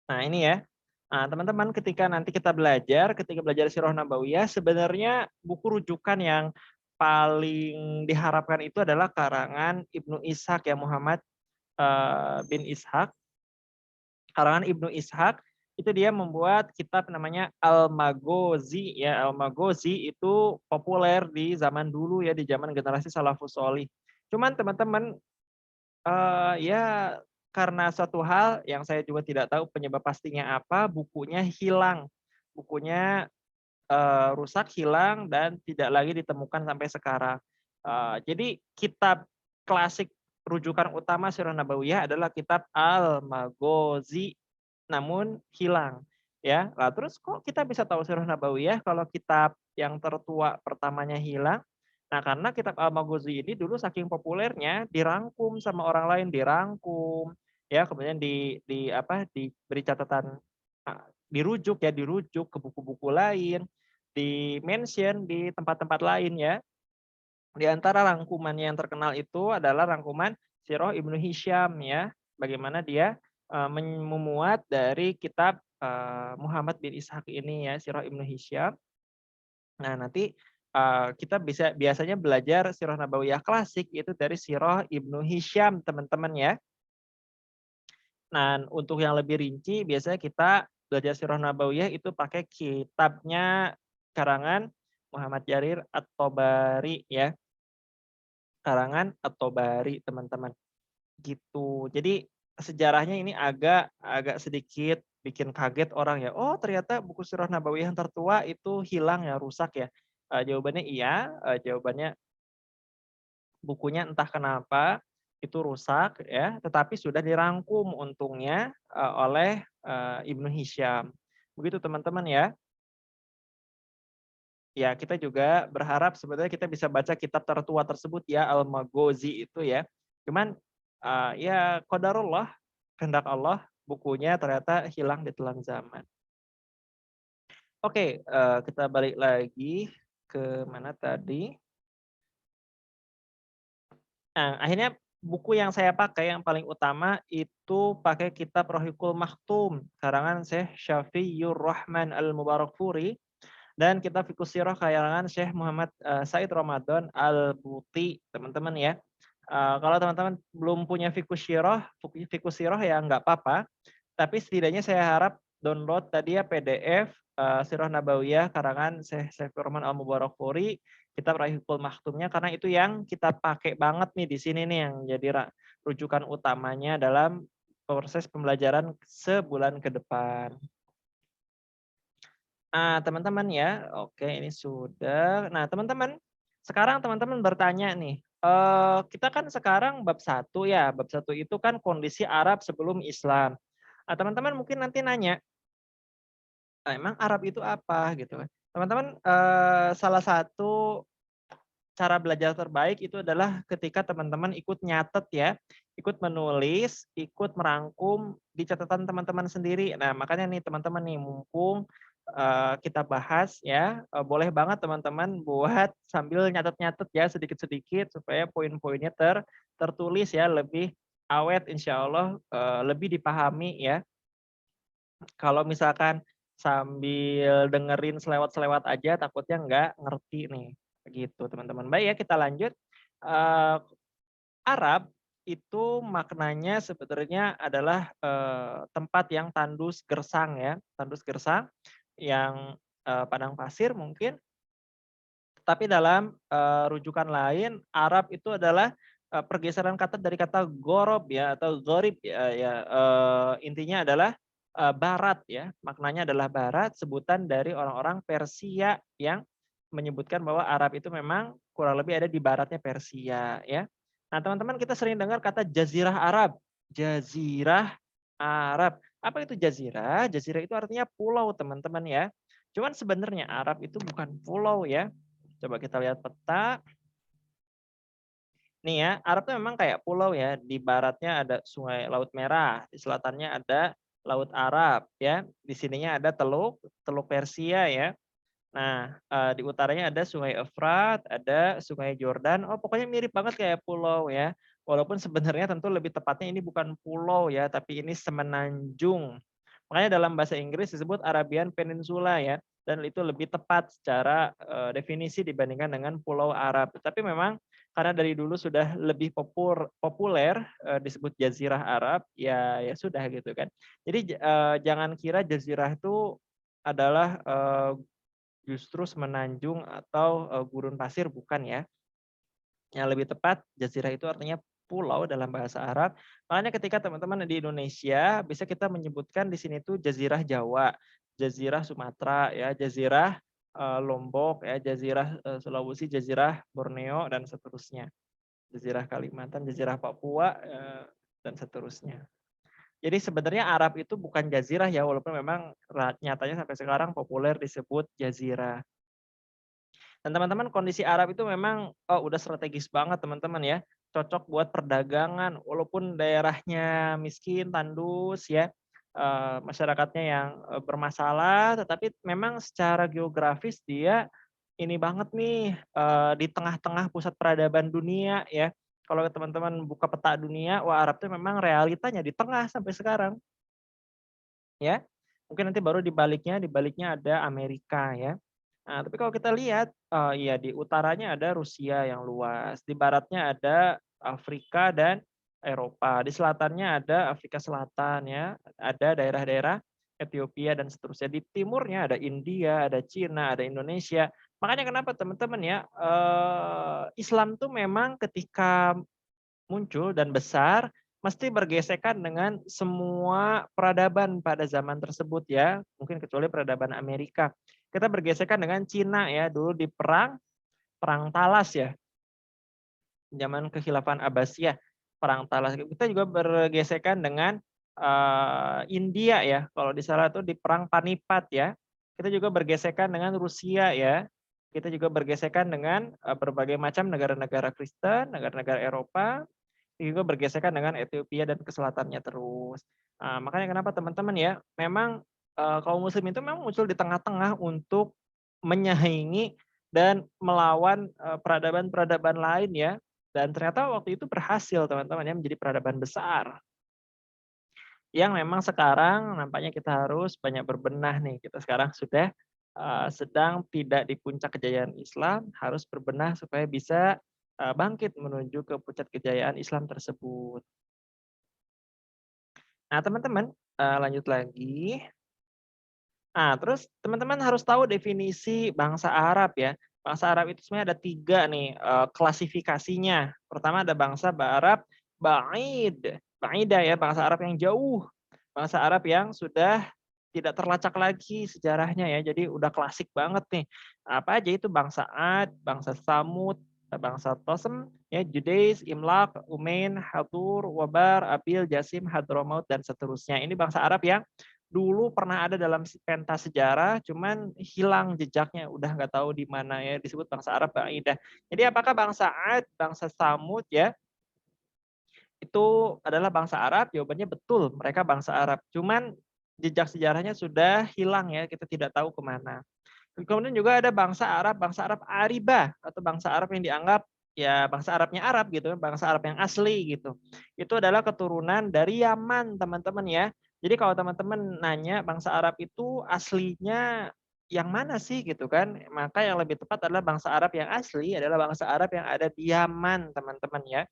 Speaker 1: Nah, ini ya. Nah, teman-teman ketika nanti kita belajar, ketika belajar Sirah Nabawiyah, sebenarnya buku rujukan yang paling diharapkan itu adalah karangan Ibnu Ishaq ya, Muhammad bin Ishaq. Karangan Ibnu Ishaq itu dia membuat kitab namanya Al-Maghazi ya. Al-Maghazi itu populer di zaman dulu ya, di zaman generasi salafus sholih. Cuman teman-teman ya karena suatu hal yang saya juga tidak tahu penyebab pastinya apa, bukunya hilang. Bukunya rusak, hilang dan tidak lagi ditemukan sampai sekarang. Jadi kitab klasik rujukan utama Sirah Nabawiyah adalah kitab Al-Maghazi, namun hilang ya. Lah terus kok kita bisa tahu Sirah Nabawiyah kalau kitab yang tertua pertamanya hilang? Nah, karena kitab Al-Maghazi ini dulu saking populernya dirangkum sama orang lain, dirangkum ya, kemudian di apa diberi catatan, dirujuk ya, dirujuk ke buku-buku lain, di-mention di tempat-tempat lain ya. Di antara rangkumannya yang terkenal itu adalah rangkuman Sirah Ibnu Hisham ya, bagaimana dia memuat dari kitab Muhammad bin Ishaq ini ya, Sirah Ibnu Hisham. Nah, nanti kita bisa biasanya belajar Sirah Nabawiyah klasik itu dari Sirah Ibnu Hisham, teman-teman ya. Nah, untuk yang lebih rinci biasanya kita belajar Sirah Nabawiyah itu pakai kitabnya karangan Muhammad Jarir At-Tobari ya. Karangan At-Tobari, teman-teman. Gitu. Jadi sejarahnya ini agak agak sedikit bikin kaget orang ya. Oh, ternyata buku Sirah Nabawiyah yang tertua itu hilang ya, rusak ya. Jawabannya iya, jawabannya bukunya entah kenapa itu rusak ya, tetapi sudah dirangkum untungnya oleh Ibnu Hisham. Begitu teman-teman ya. Ya, kita juga berharap sebenarnya kita bisa baca kitab tertua tersebut ya, Al-Maghazi itu ya. Cuman ya qadarullah, kehendak Allah, bukunya ternyata hilang di telan zaman. Oke, kita balik lagi ke mana tadi. Nah, akhirnya buku yang saya pakai yang paling utama itu pakai kitab Rohiqul Maktum, karangan Syekh Syafiur Rahman Al-Mubarakfuri, dan kitab Fiqhus Sirah karangan Syekh Muhammad Said Ramadan Al-Buti, teman-teman ya. Kalau teman-teman belum punya Fiqhus Sirah ya nggak apa-apa, tapi setidaknya saya harap download tadi ya PDF Sirah Nabawiyah karangan Syekh Syafiur Rahman Al-Mubarakfuri, kitab Rahiqul Maktumnya, karena itu yang kita pakai banget nih di sini nih, yang jadi rujukan utamanya dalam proses pembelajaran sebulan ke depan. Teman-teman ya, oke ini sudah. Nah teman-teman, sekarang teman-teman bertanya nih, Kita kan sekarang bab 1 ya, bab 1 itu kan kondisi Arab sebelum Islam. Nah, teman-teman mungkin nanti nanya, "Emang Arab itu apa?" Gitu kan. Teman-teman, salah satu cara belajar terbaik itu adalah ketika teman-teman ikut nyatet ya, ikut menulis, ikut merangkum di catatan teman-teman sendiri. Nah, makanya nih teman-teman nih mumpung, kita bahas ya, boleh banget teman-teman buat sambil nyatet-nyatet ya sedikit-sedikit supaya poin-poinnya tertulis ya, lebih awet insya Allah, lebih dipahami ya. Kalau misalkan sambil dengerin selewat-selewat aja takutnya nggak ngerti nih, begitu teman-teman. Baik ya kita lanjut, eee, Arab itu maknanya sebenarnya adalah, tempat yang tandus gersang ya, tandus gersang yang, padang pasir mungkin, tapi dalam, rujukan lain Arab itu adalah, pergeseran kata dari kata gorob ya atau gharib ya, intinya adalah, barat ya, maknanya adalah barat, sebutan dari orang-orang Persia yang menyebutkan bahwa Arab itu memang kurang lebih ada di baratnya Persia ya. Nah teman-teman kita sering dengar kata jazirah Arab, jazirah Arab. Apa itu jazirah? Jazirah itu artinya pulau teman-teman ya. Cuman sebenarnya Arab itu bukan pulau ya. Coba kita lihat peta. Nih ya, Arab tuh memang kayak pulau ya. Di baratnya ada Sungai Laut Merah, di selatannya ada Laut Arab ya. Di sininya ada Teluk Teluk Persia ya. Nah, di utaranya ada Sungai Efrat, ada Sungai Jordan. Oh, pokoknya mirip banget kayak pulau ya. Walaupun sebenarnya tentu lebih tepatnya ini bukan pulau ya, tapi ini semenanjung. Makanya dalam bahasa Inggris disebut Arabian Peninsula ya, dan itu lebih tepat secara, definisi dibandingkan dengan Pulau Arab. Tapi memang karena dari dulu sudah lebih populer, disebut Jazirah Arab, ya ya sudah gitu kan. Jadi, jangan kira jazirah itu adalah, justru semenanjung atau, gurun pasir, bukan ya. Yang lebih tepat, jazirah itu artinya pulau dalam bahasa Arab. Makanya ketika teman-teman di Indonesia, bisa kita menyebutkan di sini tuh jazirah Jawa, jazirah Sumatera ya, jazirah, Lombok ya, jazirah, Sulawesi, jazirah Borneo dan seterusnya. Jazirah Kalimantan, jazirah Papua, dan seterusnya. Jadi sebenarnya Arab itu bukan jazirah ya, walaupun memang nyatanya sampai sekarang populer disebut jazirah. Dan teman-teman kondisi Arab itu memang, udah strategis banget teman-teman ya, cocok buat perdagangan walaupun daerahnya miskin, tandus ya, masyarakatnya yang, bermasalah, tetapi memang secara geografis dia ini banget nih, di tengah-tengah pusat peradaban dunia ya. Kalau teman-teman buka peta dunia, wah Arab itu memang realitanya di tengah sampai sekarang ya. Mungkin nanti baru di baliknya ada Amerika ya. Nah, tapi kalau kita lihat, iya di utaranya ada Rusia yang luas, di baratnya ada Afrika dan Eropa, di selatannya ada Afrika Selatan ya, ada daerah-daerah Ethiopia dan seterusnya. Di timurnya ada India, ada Cina, ada Indonesia. Makanya kenapa teman-teman ya, Islam tuh memang ketika muncul dan besar, mesti bergesekan dengan semua peradaban pada zaman tersebut ya, mungkin kecuali peradaban Amerika. Kita bergesekan dengan Cina ya, dulu di Perang Talas ya, zaman kekhilafan Abbasiyah, Perang Talas. Kita juga bergesekan dengan, India ya, kalau di sana tuh di Perang Panipat ya. Kita juga bergesekan dengan Rusia ya. Kita juga bergesekan dengan, berbagai macam negara-negara Kristen, negara-negara Eropa, juga bergesekan dengan Ethiopia dan ke selatannya terus. Makanya kenapa teman-teman ya, memang, kaum muslim itu memang muncul di tengah-tengah untuk menyaingi dan melawan, peradaban-peradaban lain ya, dan ternyata waktu itu berhasil teman-teman ya, menjadi peradaban besar, yang memang sekarang nampaknya kita harus banyak berbenah nih. Kita sekarang sudah, sedang tidak di puncak kejayaan Islam, harus berbenah supaya bisa, bangkit menuju ke puncak kejayaan Islam tersebut. Nah teman-teman, lanjut lagi. Nah terus teman-teman harus tahu definisi bangsa Arab ya. Bangsa Arab itu sebenarnya ada 3 nih, klasifikasinya. Pertama ada bangsa Arab ba'id, ba'idah ya, bangsa Arab yang jauh. Bangsa Arab yang sudah tidak terlacak lagi sejarahnya ya, jadi udah klasik banget nih. Apa aja itu bangsa Ad, bangsa Samud, bangsa Tosem, ya, Judais, Imlaq, Umain, Hatur, Wabar, Abil, Jasim, Hadramaut, dan seterusnya. Ini bangsa Arab yang dulu pernah ada dalam pentas sejarah, cuman hilang jejaknya, udah nggak tahu di mana ya, disebut bangsa Arab Ba'idah. Jadi apakah bangsa Ad, bangsa Samud ya, itu adalah bangsa Arab? Jawabannya betul, mereka bangsa Arab. Cuman jejak sejarahnya sudah hilang ya, kita tidak tahu kemana. Kemudian juga ada bangsa Arab Aribah atau bangsa Arab yang dianggap ya bangsa Arabnya Arab gitu, bangsa Arab yang asli gitu. Itu adalah keturunan dari Yaman, teman-teman ya. Jadi kalau teman-teman nanya bangsa Arab itu aslinya yang mana sih gitu kan? Maka yang lebih tepat adalah bangsa Arab yang asli adalah bangsa Arab yang ada di Yaman, teman-teman ya.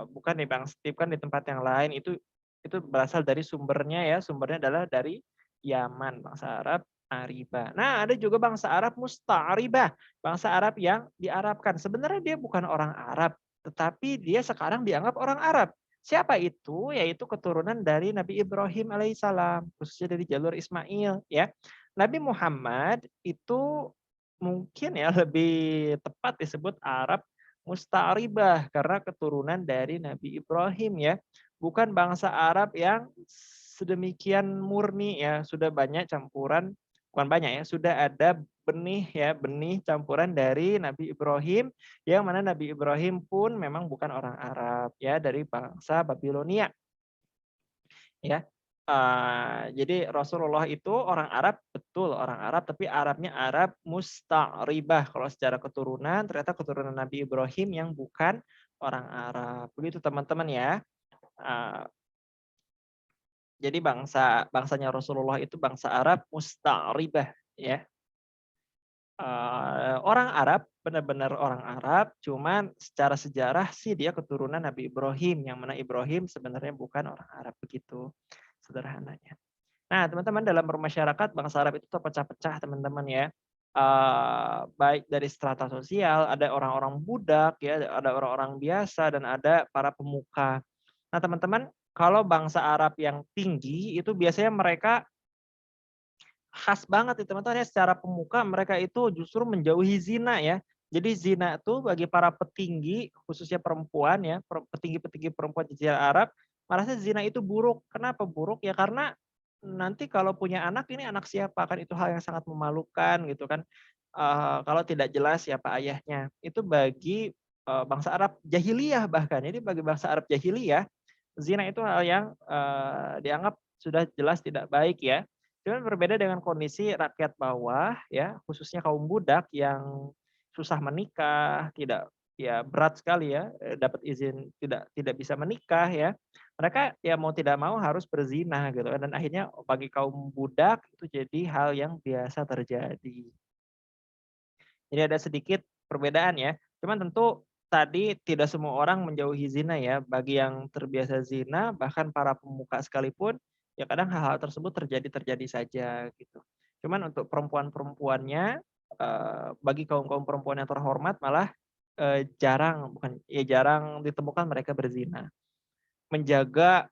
Speaker 1: Bukan di Bang Steve kan di tempat yang lain, itu berasal dari sumbernya ya, sumbernya adalah dari Yaman, bangsa Arab Aribah. Nah, ada juga bangsa Arab Musta'ribah, bangsa Arab yang diarabkan. Sebenarnya dia bukan orang Arab, tetapi dia sekarang dianggap orang Arab. Siapa itu? Yaitu keturunan dari Nabi Ibrahim alaihissalam, khususnya dari jalur Ismail ya. Nabi Muhammad itu mungkin ya lebih tepat disebut Arab Musta'ribah karena keturunan dari Nabi Ibrahim ya. Bukan bangsa Arab yang sedemikian murni ya, sudah banyak campuran, bukan banyak ya, sudah ada benih ya, benih campuran dari Nabi Ibrahim yang mana Nabi Ibrahim pun memang bukan orang Arab ya, dari bangsa Babilonia ya. Jadi Rasulullah itu orang Arab, betul orang Arab, tapi Arabnya Arab Musta'ribah. Kalau secara keturunan, ternyata keturunan Nabi Ibrahim yang bukan orang Arab. Begitu teman-teman ya. Uh, jadi bangsanya Rasulullah itu bangsa Arab Musta'ribah ya. Orang Arab, benar-benar orang Arab, cuman secara sejarah sih dia keturunan Nabi Ibrahim, yang mana Ibrahim sebenarnya bukan orang Arab, begitu sederhananya. Nah, teman-teman, dalam bermasyarakat bangsa Arab itu terpecah-pecah, teman-teman ya. Baik dari strata sosial, ada orang-orang budak ya, ada orang-orang biasa dan ada para pemuka. Nah, teman-teman, kalau bangsa Arab yang tinggi itu biasanya mereka khas banget ya teman-teman ya, secara pemuka mereka itu justru menjauhi zina ya. Jadi zina itu bagi para petinggi, khususnya perempuan ya, petinggi-petinggi perempuan di Jazirah Arab, merasa zina itu buruk. Kenapa buruk? Ya karena nanti kalau punya anak, ini anak siapa? Kan itu hal yang sangat memalukan gitu kan. Kalau tidak jelas siapa ayahnya. Itu bagi bangsa Arab jahiliyah bahkan. Jadi bagi bangsa Arab jahiliyah, zina itu hal yang dianggap sudah jelas tidak baik ya. Cuman berbeda dengan kondisi rakyat bawah ya, khususnya kaum budak yang susah menikah, tidak ya berat sekali ya, dapat izin tidak bisa menikah ya. Mereka ya mau tidak mau harus berzina gitu kan, dan akhirnya bagi kaum budak itu jadi hal yang biasa terjadi. Jadi ada sedikit perbedaan ya. Cuman tentu tadi tidak semua orang menjauhi zina ya. Bagi yang terbiasa zina, bahkan para pemuka sekalipun, ya kadang hal-hal tersebut terjadi saja gitu. Cuman untuk perempuan-perempuannya, bagi kaum-kaum perempuan yang terhormat malah jarang ditemukan mereka berzina. Menjaga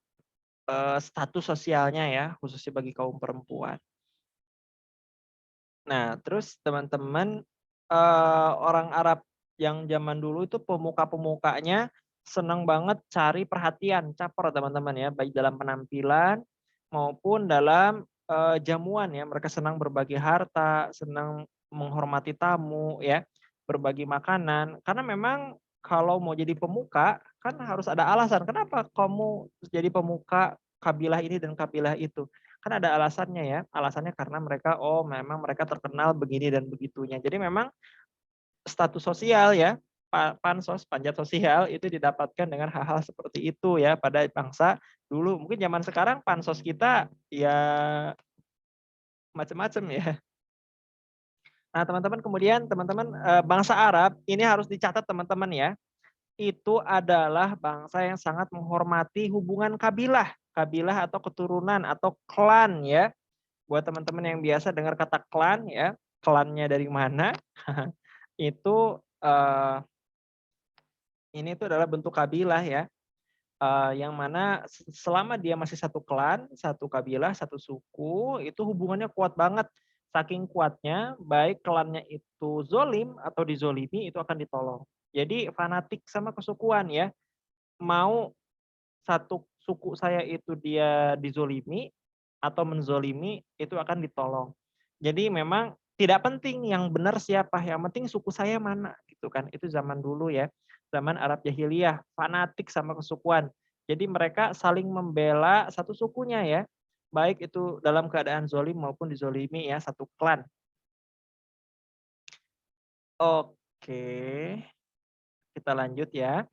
Speaker 1: status sosialnya ya, khususnya bagi kaum perempuan. Nah, terus teman-teman, orang Arab yang zaman dulu itu pemuka-pemukanya senang banget cari perhatian, caper teman-teman ya, baik dalam penampilan maupun dalam, jamuan ya. Mereka senang berbagi harta, senang menghormati tamu ya, berbagi makanan. Karena memang kalau mau jadi pemuka, kan harus ada alasan, kenapa kamu jadi pemuka kabilah ini dan kabilah itu. Kan ada alasannya ya, alasannya karena mereka, oh memang mereka terkenal begini dan begitunya. Jadi memang status sosial ya, pansos, panjat sosial itu didapatkan dengan hal-hal seperti itu ya pada bangsa dulu. Mungkin zaman sekarang pansos kita ya macam-macam ya. Nah teman-teman kemudian teman-teman bangsa Arab ini harus dicatat teman-teman ya. Itu adalah bangsa yang sangat menghormati hubungan kabilah, kabilah atau keturunan atau klan ya. Buat teman-teman yang biasa dengar kata klan ya, klannya dari mana, itu, ini tuh adalah bentuk kabilah ya, yang mana selama dia masih satu klan, satu kabilah, satu suku, itu hubungannya kuat banget. saking kuatnya, baik klannya itu zolim atau dizolimi, itu akan ditolong. Jadi fanatik sama kesukuan ya, mau satu suku saya itu dia dizolimi atau menzolimi, itu akan ditolong. Jadi memang tidak penting yang benar siapa, yang penting suku saya mana gitu kan. Itu zaman dulu ya, zaman Arab Jahiliyah, fanatik sama kesukuan. Jadi mereka saling membela satu sukunya ya, baik itu dalam keadaan zolim maupun dizolimi ya, satu klan. Oke, kita lanjut ya.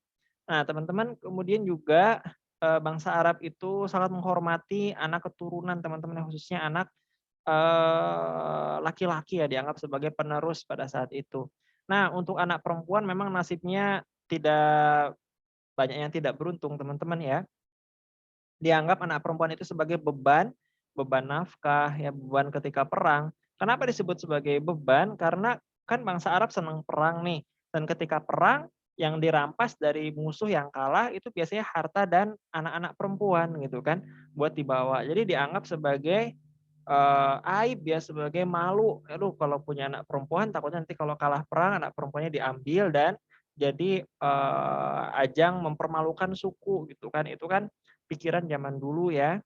Speaker 1: Nah, teman-teman, kemudian juga bangsa Arab itu sangat menghormati anak keturunan teman-teman, khususnya anak laki-laki ya, dianggap sebagai penerus pada saat itu. Nah, untuk anak perempuan memang nasibnya tidak banyak yang tidak beruntung teman-teman ya. Dianggap anak perempuan itu sebagai beban, beban nafkah, ya beban ketika perang. Kenapa disebut sebagai beban? Karena kan bangsa Arab senang perang nih, dan ketika perang yang dirampas dari musuh yang kalah itu biasanya harta dan anak-anak perempuan gitu kan, buat dibawa. Jadi dianggap sebagai aib ya, sebagai malu. Aduh kalau punya anak perempuan takutnya nanti kalau kalah perang anak perempuannya diambil dan jadi ajang mempermalukan suku gitu kan. Itu kan pikiran zaman dulu ya.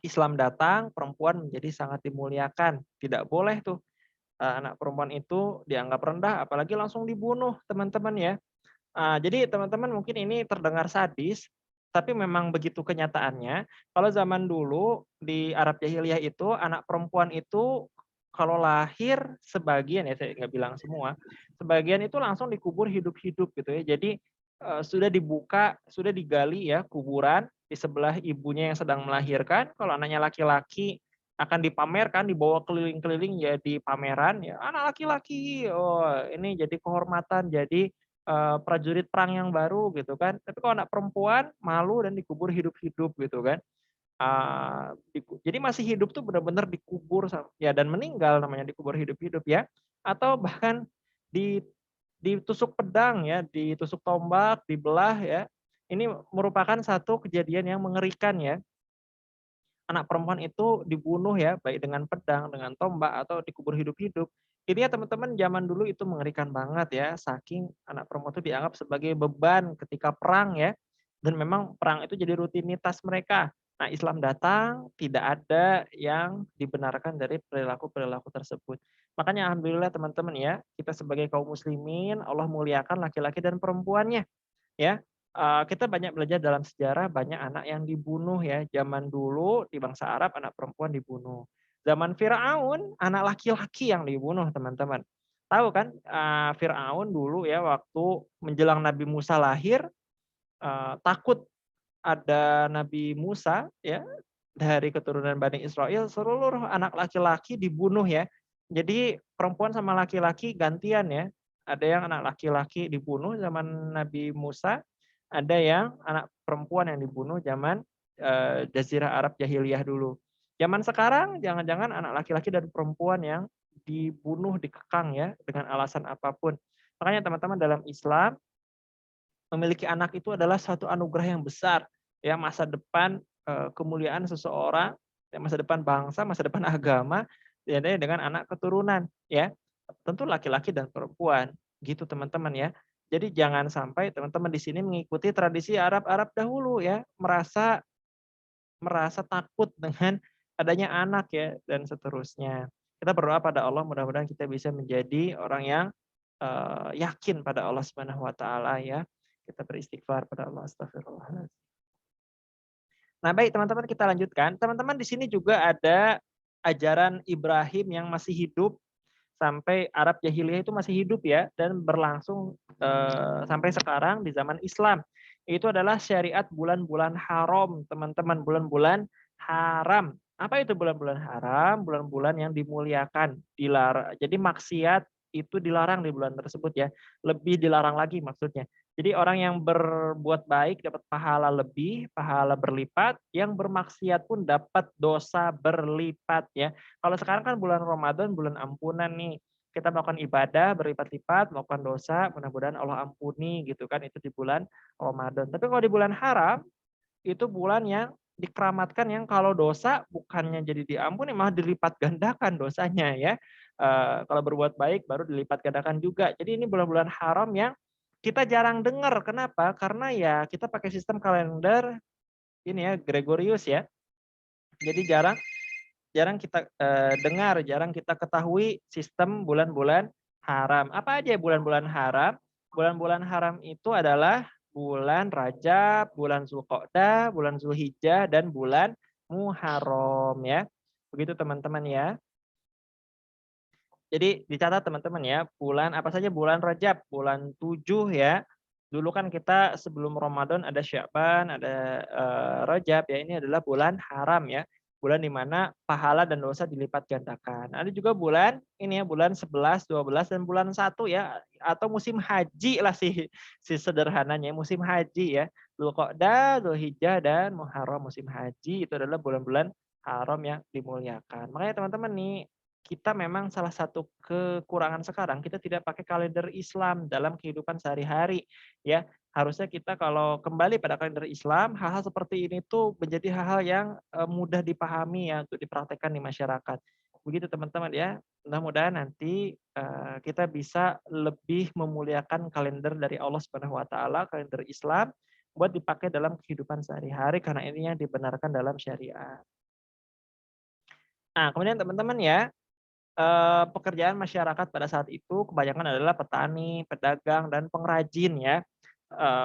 Speaker 1: Islam datang, perempuan menjadi sangat dimuliakan. Tidak boleh tuh anak perempuan itu dianggap rendah, apalagi langsung dibunuh teman-teman ya. Jadi teman-teman mungkin ini terdengar sadis, tapi memang begitu kenyataannya. Kalau zaman dulu di Arab Jahiliyah itu anak perempuan itu kalau lahir sebagian ya, saya nggak bilang semua, sebagian itu langsung dikubur hidup-hidup gitu ya. Jadi sudah dibuka, sudah digali ya kuburan di sebelah ibunya yang sedang melahirkan. Kalau anaknya laki-laki akan dipamerkan, dibawa keliling-keliling ya di pameran ya, anak laki-laki, oh ini jadi kehormatan, jadi prajurit perang yang baru gitu kan. Tapi kalau anak perempuan malu dan dikubur hidup-hidup gitu kan. Jadi masih hidup tuh benar-benar dikubur ya dan meninggal namanya dikubur hidup-hidup ya. Atau bahkan di ditusuk pedang ya, ditusuk tombak, dibelah ya. Ini merupakan satu kejadian yang mengerikan ya. Anak perempuan itu dibunuh ya, baik dengan pedang, dengan tombak, atau dikubur hidup-hidup. Ini ya teman-teman zaman dulu itu mengerikan banget ya, saking anak perempuan itu dianggap sebagai beban ketika perang ya, dan memang perang itu jadi rutinitas mereka. Nah Islam datang, tidak ada yang dibenarkan dari perilaku-perilaku tersebut. Makanya alhamdulillah teman-teman ya, kita sebagai kaum muslimin, Allah muliakan laki-laki dan perempuannya ya. Kita banyak belajar dalam sejarah, banyak anak yang dibunuh ya, zaman dulu di bangsa Arab anak perempuan dibunuh. Zaman Firaun anak laki-laki yang dibunuh teman-teman. Tahu kan, Firaun dulu ya waktu menjelang Nabi Musa lahir, takut ada Nabi Musa ya, dari keturunan Bani Israel, seluruh anak laki-laki dibunuh ya. Jadi perempuan sama laki-laki gantian ya. Ada yang anak laki-laki dibunuh zaman Nabi Musa, ada yang anak perempuan yang dibunuh zaman Jazirah Arab Jahiliyah dulu. Zaman sekarang jangan-jangan anak laki-laki dan perempuan yang dibunuh, dikekang ya dengan alasan apapun. Makanya teman-teman dalam Islam memiliki anak itu adalah suatu anugerah yang besar ya, masa depan kemuliaan seseorang, ya masa depan bangsa, masa depan agama diadai dengan anak keturunan ya. Tentu laki-laki dan perempuan gitu teman-teman ya. Jadi jangan sampai teman-teman di sini mengikuti tradisi Arab-Arab dahulu ya, merasa merasa takut dengan adanya anak ya dan seterusnya. Kita berdoa pada Allah mudah-mudahan kita bisa menjadi orang yang yakin pada Allah Subhanahu wa taala ya. Kita beristighfar pada Allah, astagfirullah. Nah, baik teman-teman kita lanjutkan. Teman-teman di sini juga ada ajaran Ibrahim yang masih hidup sampai Arab Jahiliyah itu masih hidup ya dan berlangsung sampai sekarang di zaman Islam. Itu adalah syariat bulan-bulan haram, teman-teman, bulan-bulan haram. Apa itu bulan-bulan haram? Bulan-bulan yang dimuliakan, dilarang. Jadi maksiat itu dilarang di bulan tersebut ya. Lebih dilarang lagi maksudnya. Jadi orang yang berbuat baik dapat pahala lebih, pahala berlipat, yang bermaksiat pun dapat dosa berlipat ya. Kalau sekarang kan bulan Ramadan, bulan ampunan nih. Kita melakukan ibadah berlipat-lipat, melakukan dosa, mudah-mudahan Allah ampuni gitu kan, itu di bulan Ramadan. Tapi kalau di bulan haram, itu bulan yang dikeramatkan yang kalau dosa bukannya jadi diampuni, malah dilipat gandakan dosanya ya. Kalau berbuat baik baru dilipat gandakan juga. Jadi ini bulan-bulan haram yang kita jarang dengar. Kenapa? Karena ya kita pakai sistem kalender ini ya, Gregorius ya. Jadi jarang jarang kita, dengar, jarang kita ketahui sistem bulan-bulan haram. Apa aja bulan-bulan haram? Bulan-bulan haram itu adalah bulan Rajab, bulan Zulqa'dah, bulan Zulhijjah, dan bulan Muharram ya. Begitu teman-teman ya. Jadi dicatat teman-teman ya, bulan apa saja bulan Rajab, bulan 7 ya. Dulu kan kita sebelum Ramadan ada Sya'ban, ada, Rajab ya, ini adalah bulan haram ya. Bulan di mana pahala dan dosa dilipat gandakan. Ada juga bulan ini ya, bulan 11, 12, dan bulan 1 ya, atau musim haji lah si sederhananya, musim haji ya. Dzulqa'dah, Dzulhijjah, dan Muharram musim haji itu adalah bulan-bulan haram yang dimuliakan. Makanya teman-teman nih, kita memang salah satu kekurangan sekarang, kita tidak pakai kalender Islam dalam kehidupan sehari-hari, ya. Harusnya kita kalau kembali pada kalender Islam, hal-hal seperti ini tuh menjadi hal-hal yang, mudah dipahami ya, untuk dipraktekkan di masyarakat. Begitu teman-teman ya. Mudah-mudahan nanti, kita bisa lebih memuliakan kalender dari Allah Subhanahu wa taala, kalender Islam, buat dipakai dalam kehidupan sehari-hari karena ini yang dibenarkan dalam syariat. Nah, kemudian teman-teman ya, pekerjaan masyarakat pada saat itu kebanyakan adalah petani, pedagang, dan pengrajin ya.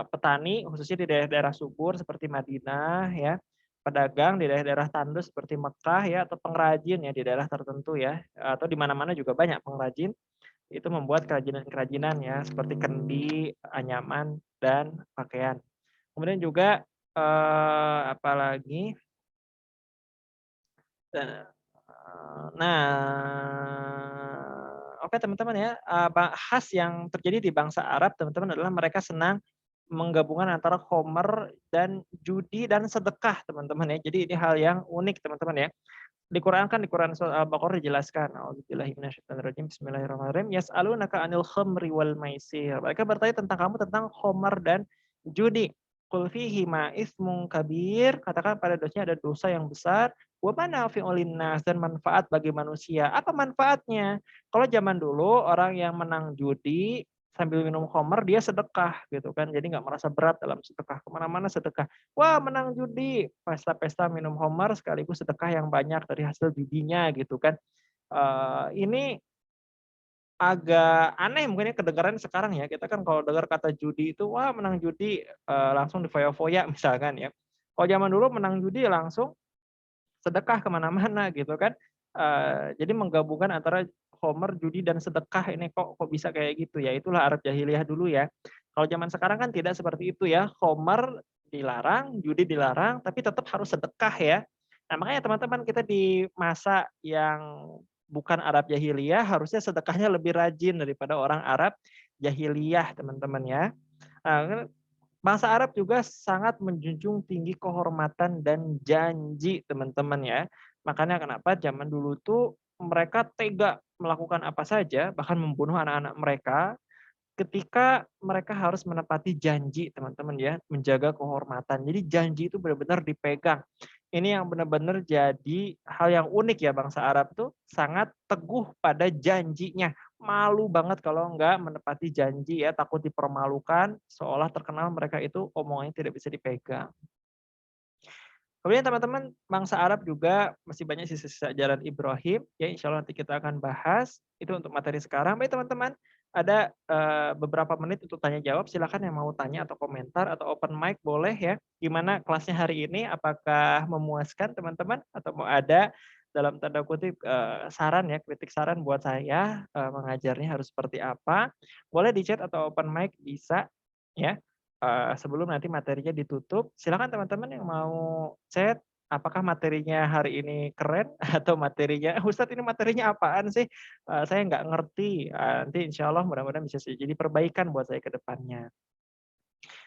Speaker 1: Petani khususnya di daerah-daerah subur seperti Madinah ya, pedagang di daerah-daerah tandus seperti Mekah ya, atau pengrajin ya di daerah tertentu ya, atau di mana-mana juga banyak pengrajin, itu membuat kerajinan-kerajinan ya seperti kendi, anyaman, dan pakaian. Kemudian juga, apalagi, oke teman-teman ya, khas yang terjadi di bangsa Arab teman-teman adalah mereka senang menggabungkan antara khomer dan judi dan sedekah teman-teman ya. Jadi ini hal yang unik teman-teman ya. Di Quran kan di Quran surah Al-Baqarah dijelaskan, "A'udzubillahi minasyaitonirrajim, bismillahirrahmanirrahim, yas'alunaka 'anil khamri wal maisir." Mereka bertanya tentang kamu tentang khamar dan judi. Qul fihima itsmun kabir, katakan pada dosanya ada dosa yang besar, wa manafi'u linnas, dan manfaat bagi manusia. Apa manfaatnya? Kalau zaman dulu orang yang menang judi sambil minum khamar dia sedekah gitu kan, jadi nggak merasa berat dalam sedekah, kemana mana sedekah. Wah, menang judi, pesta-pesta minum homer sekaligus sedekah yang banyak dari hasil judinya gitu kan. Ini agak aneh mungkin ya kedengaran sekarang ya. Kita kan kalau dengar kata judi itu, wah menang judi, langsung difoya-foya misalkan ya. Kalau zaman dulu menang judi langsung sedekah kemana mana gitu kan. Jadi menggabungkan antara homer, judi, dan sedekah ini kok kok bisa kayak gitu ya. Itulah Arab jahiliyah dulu ya. Kalau zaman sekarang kan tidak seperti itu ya. Homer dilarang, judi dilarang, tapi tetap harus sedekah ya. Nah, makanya teman-teman kita di masa yang bukan Arab jahiliyah harusnya sedekahnya lebih rajin daripada orang Arab jahiliyah, teman-teman ya. Nah, bangsa Arab juga sangat menjunjung tinggi kehormatan dan janji, teman-teman ya. Makanya kenapa zaman dulu tuh mereka tega melakukan apa saja, bahkan membunuh anak-anak mereka ketika mereka harus menepati janji, teman-teman ya, menjaga kehormatan. Jadi janji itu benar-benar dipegang. Ini yang benar-benar jadi hal yang unik ya, bangsa Arab tuh sangat teguh pada janjinya. Malu banget kalau enggak menepati janji ya, takut dipermalukan, seolah terkenal mereka itu omongannya tidak bisa dipegang. Kemudian teman-teman, bangsa Arab juga masih banyak sisa-sisa ajaran Ibrahim, ya insya Allah nanti kita akan bahas, itu untuk materi sekarang. Baik teman-teman, ada beberapa menit untuk tanya jawab, silakan yang mau tanya atau komentar atau open mic boleh ya. Gimana kelasnya hari ini, apakah memuaskan teman-teman atau mau ada dalam tanda kutip saran ya, kritik saran buat saya mengajarnya harus seperti apa, boleh di chat atau open mic bisa ya. Sebelum nanti materinya ditutup, silakan teman-teman yang mau chat, apakah materinya hari ini keren atau materinya, "Ustadz ini materinya apaan sih? Saya nggak ngerti." Nanti insya Allah mudah-mudahan bisa jadi perbaikan buat saya ke depannya.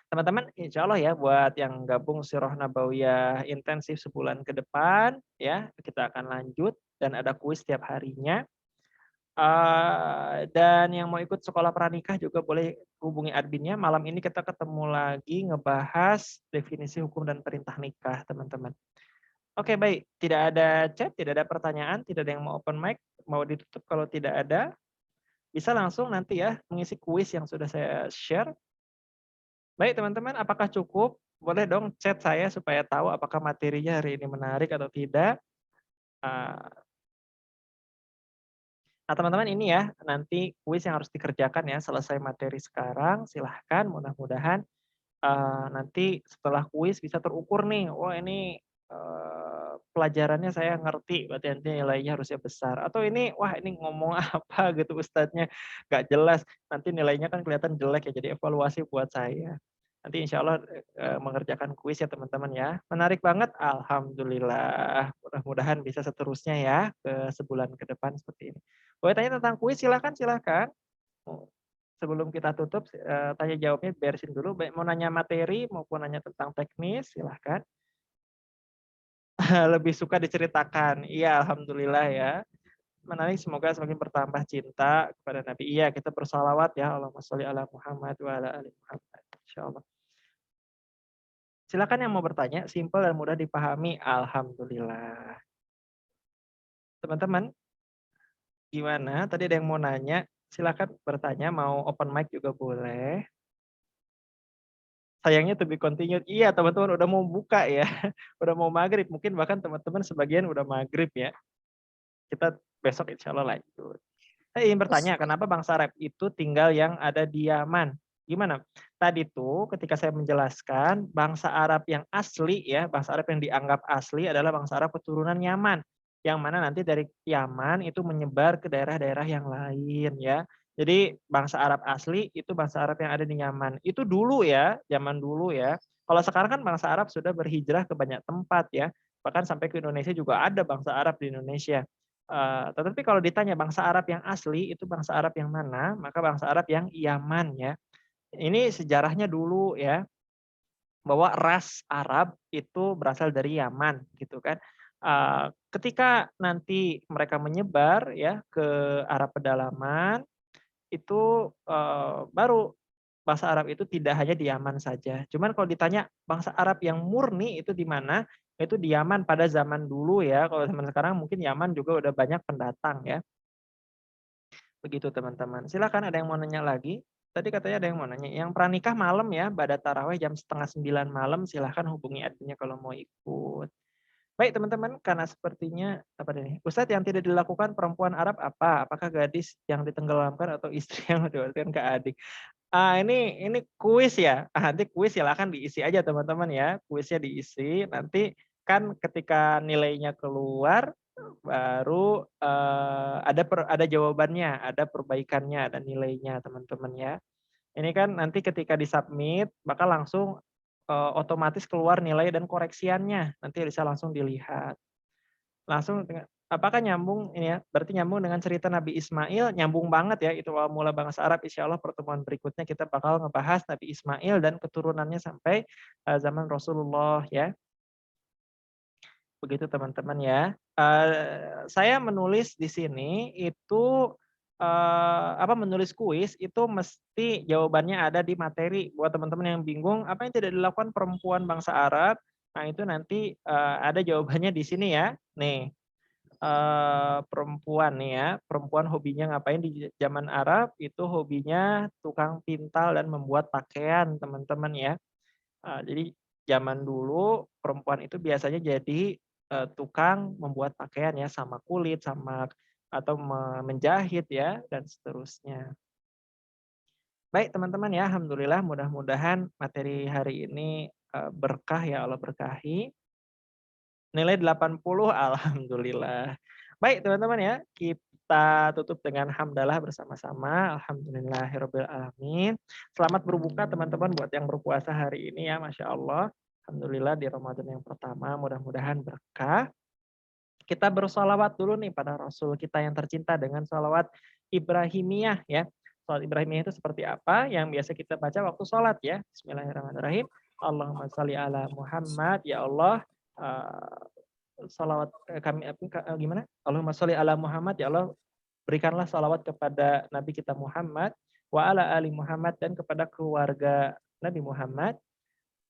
Speaker 1: Teman-teman, insya Allah ya buat yang gabung Sirah Nabawiyah intensif sebulan ke depan, ya kita akan lanjut dan ada kuis setiap harinya. Dan yang mau ikut sekolah pranikah juga boleh hubungi adminnya. Malam ini kita ketemu lagi ngebahas definisi hukum dan perintah nikah, teman-teman. Oke, baik. Tidak ada chat, tidak ada pertanyaan, tidak ada yang mau open mic, mau ditutup kalau tidak ada, bisa langsung nanti ya mengisi kuis yang sudah saya share. Baik, teman-teman, apakah cukup? Boleh dong chat saya supaya tahu apakah materinya hari ini menarik atau tidak. Eee, nah, teman-teman ini ya, nanti kuis yang harus dikerjakan ya, selesai materi sekarang, silahkan mudah-mudahan nanti setelah kuis bisa terukur nih, "Oh ini, pelajarannya saya ngerti, berarti nanti nilainya harusnya besar." Atau ini, "Wah ini ngomong apa gitu ustadznya, nggak jelas." Nanti nilainya kan kelihatan jelek ya, jadi evaluasi buat saya. Nanti insya Allah, mengerjakan kuis ya teman-teman ya. Menarik banget? Alhamdulillah. Mudah-mudahan bisa seterusnya ya, ke sebulan ke depan seperti ini. Boleh tanya tentang kuis? Silakan silakan. Sebelum kita tutup, tanya jawabnya beresin dulu, baik mau nanya materi maupun nanya tentang teknis, silahkan. Lebih suka diceritakan. Iya, alhamdulillah ya. Menarik, semoga semakin bertambah cinta kepada Nabi. Iya, kita bersalawat ya, Allahumma sholli ala Muhammad wa ala ali Muhammad, insyaallah. Silakan yang mau bertanya, simpel dan mudah dipahami, alhamdulillah. Teman-teman, gimana? Tadi ada yang mau nanya, silakan bertanya, mau open mic juga boleh. Sayangnya to be continued. Iya, teman-teman udah mau buka ya, udah mau maghrib. Mungkin bahkan teman-teman sebagian udah maghrib ya. Kita besok insya Allah lanjut. Saya ingin bertanya,
Speaker 2: Ustaz,
Speaker 1: kenapa bangsa Arab itu tinggal yang ada di Yaman? Gimana? Tadi tuh ketika saya menjelaskan bangsa Arab yang asli ya, bangsa Arab yang dianggap asli adalah bangsa Arab keturunan Yaman. Yang mana nanti dari Yaman itu menyebar ke daerah-daerah yang lain ya. Jadi bangsa Arab asli itu bangsa Arab yang ada di Yaman. Itu dulu ya, zaman dulu ya. Kalau sekarang kan bangsa Arab sudah berhijrah ke banyak tempat ya. Bahkan sampai ke Indonesia juga ada bangsa Arab di Indonesia. Tetapi kalau ditanya bangsa Arab yang asli itu bangsa Arab yang mana, maka bangsa Arab yang Yaman ya. Ini sejarahnya dulu ya, bahwa ras Arab itu berasal dari Yaman gitu kan. Ketika nanti mereka menyebar ya ke Arab pedalaman, itu, baru bangsa Arab itu tidak hanya di Yaman saja. Cuman kalau ditanya bangsa Arab yang murni itu di mana, itu di Yaman pada zaman dulu ya, kalau zaman sekarang mungkin Yaman juga udah banyak pendatang ya. Begitu teman-teman. Silakan ada yang mau nanya lagi? Tadi katanya ada yang mau nanya. Yang pranikah malam ya, pada taraweh jam setengah 9 malam, silahkan hubungi adminnya kalau mau ikut. Baik teman-teman, karena sepertinya apa nih? Ustadz yang tidak dilakukan perempuan Arab apa? Apakah gadis yang ditenggelamkan atau istri yang diwariskan ke adik? Ini kuis ya. Nanti kuis silakan diisi aja teman-teman ya. Kuisnya diisi, nanti kan ketika nilainya keluar baru, ada jawabannya, ada perbaikannya, ada nilainya teman-teman ya. Ini kan nanti ketika di-submit maka langsung, otomatis keluar nilai dan koreksiannya, nanti bisa langsung dilihat. Langsung dengan apakah nyambung ini ya, berarti nyambung dengan cerita Nabi Ismail, nyambung banget ya, itu awal mula bangsa Arab, insya Allah pertemuan berikutnya kita bakal ngebahas Nabi Ismail dan keturunannya sampai, zaman Rasulullah ya. Begitu teman-teman ya. Saya menulis di sini itu, menulis kuis itu mesti jawabannya ada di materi. Buat teman-teman yang bingung, apa yang tidak dilakukan perempuan bangsa Arab, nah itu nanti, ada jawabannya di sini ya. Nih, perempuan nih ya, perempuan hobinya ngapain di zaman Arab, itu hobinya tukang pintal dan membuat pakaian teman-teman ya. Jadi zaman dulu perempuan itu biasanya jadi, tukang membuat pakaian ya, sama kulit, sama atau menjahit ya, dan seterusnya. Baik teman-teman ya, alhamdulillah mudah-mudahan materi hari ini, berkah ya Allah berkahi. Nilai 80 alhamdulillah. Baik teman-teman ya, kita tutup dengan hamdalah bersama-sama, alhamdulillahirabbil alamin. Selamat berbuka teman-teman buat yang berpuasa hari ini ya, Masya Allah. Alhamdulillah di Ramadan yang pertama, mudah-mudahan berkah. Kita bersolawat dulu nih pada Rasul kita yang tercinta dengan solawat Ibrahimiyah ya. Solawat Ibrahimiyah itu seperti apa? Yang biasa kita baca waktu sholat ya. Bismillahirrahmanirrahim. Allahumma sholli ala Muhammad. Ya Allah, salawat kami gimana? Allahumma sholli ala Muhammad. Ya Allah,
Speaker 2: Berikanlah salawat kepada Nabi kita Muhammad, wa ala ali Muhammad, dan kepada keluarga Nabi Muhammad.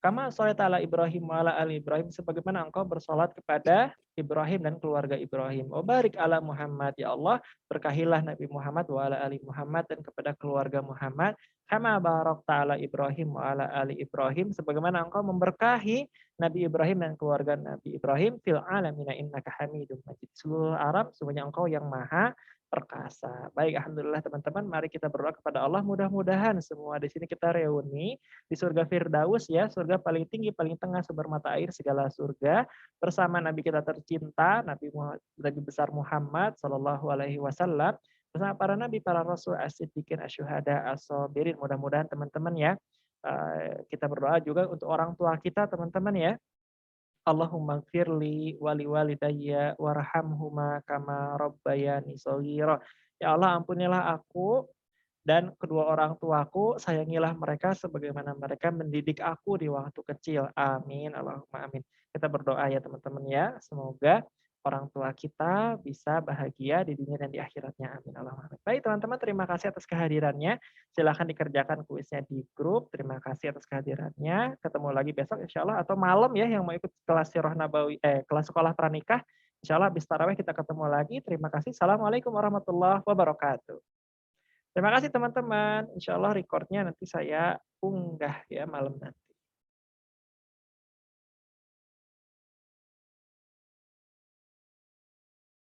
Speaker 2: Kama sholaita ala Ibrahim wa ala ali Ibrahim, sebagaimana engkau bersolat kepada Ibrahim dan keluarga Ibrahim. Wa barik ala Muhammad, ya Allah, berkahilah Nabi Muhammad wa ala ali Muhammad, dan kepada keluarga Muhammad. Kama barakta ala Ibrahim wa ala ali Ibrahim, sebagaimana engkau memberkahi Nabi Ibrahim dan keluarga Nabi Ibrahim, fil alamina innaka Hamidum Majid. Seluruh Arab, semuanya engkau yang maha perkasa. Baik, alhamdulillah teman-teman, mari kita berdoa kepada Allah. Mudah-mudahan semua di sini kita reuni di surga Firdaus, ya, surga paling tinggi, paling tengah, sumber mata air segala surga, bersama Nabi kita tercinta, Nabi besar Muhammad Sallallahu Alaihi Wasallam, bersama para nabi, para rasul, as-siddiqin, asyuhada, as-sabirin. Mudah-mudahan teman-teman ya, kita berdoa juga untuk orang tua kita teman-teman ya. Allahumma gfirli wali walidayya warhamhuma kama rabbayani shaghira. Ya Allah, ampunilah aku dan kedua orang tuaku, sayangilah mereka sebagaimana mereka mendidik aku di waktu kecil. Amin. Allahumma amin. Kita berdoa ya teman-teman ya. Semoga orang tua kita bisa bahagia di dunia dan di akhiratnya. Amin. Allahumma amin. Baik teman-teman, terima kasih atas kehadirannya. Silahkan dikerjakan kuisnya di grup. Terima kasih atas kehadirannya. Ketemu lagi besok insya Allah, atau malam ya yang mau ikut kelas Sirah Nabawi, kelas sekolah pranikah. Insya Allah habis tarawih kita ketemu lagi. Terima kasih. Assalamualaikum warahmatullahi wabarakatuh. Terima kasih teman-teman. Insya Allah recordnya nanti saya unggah ya malam nanti.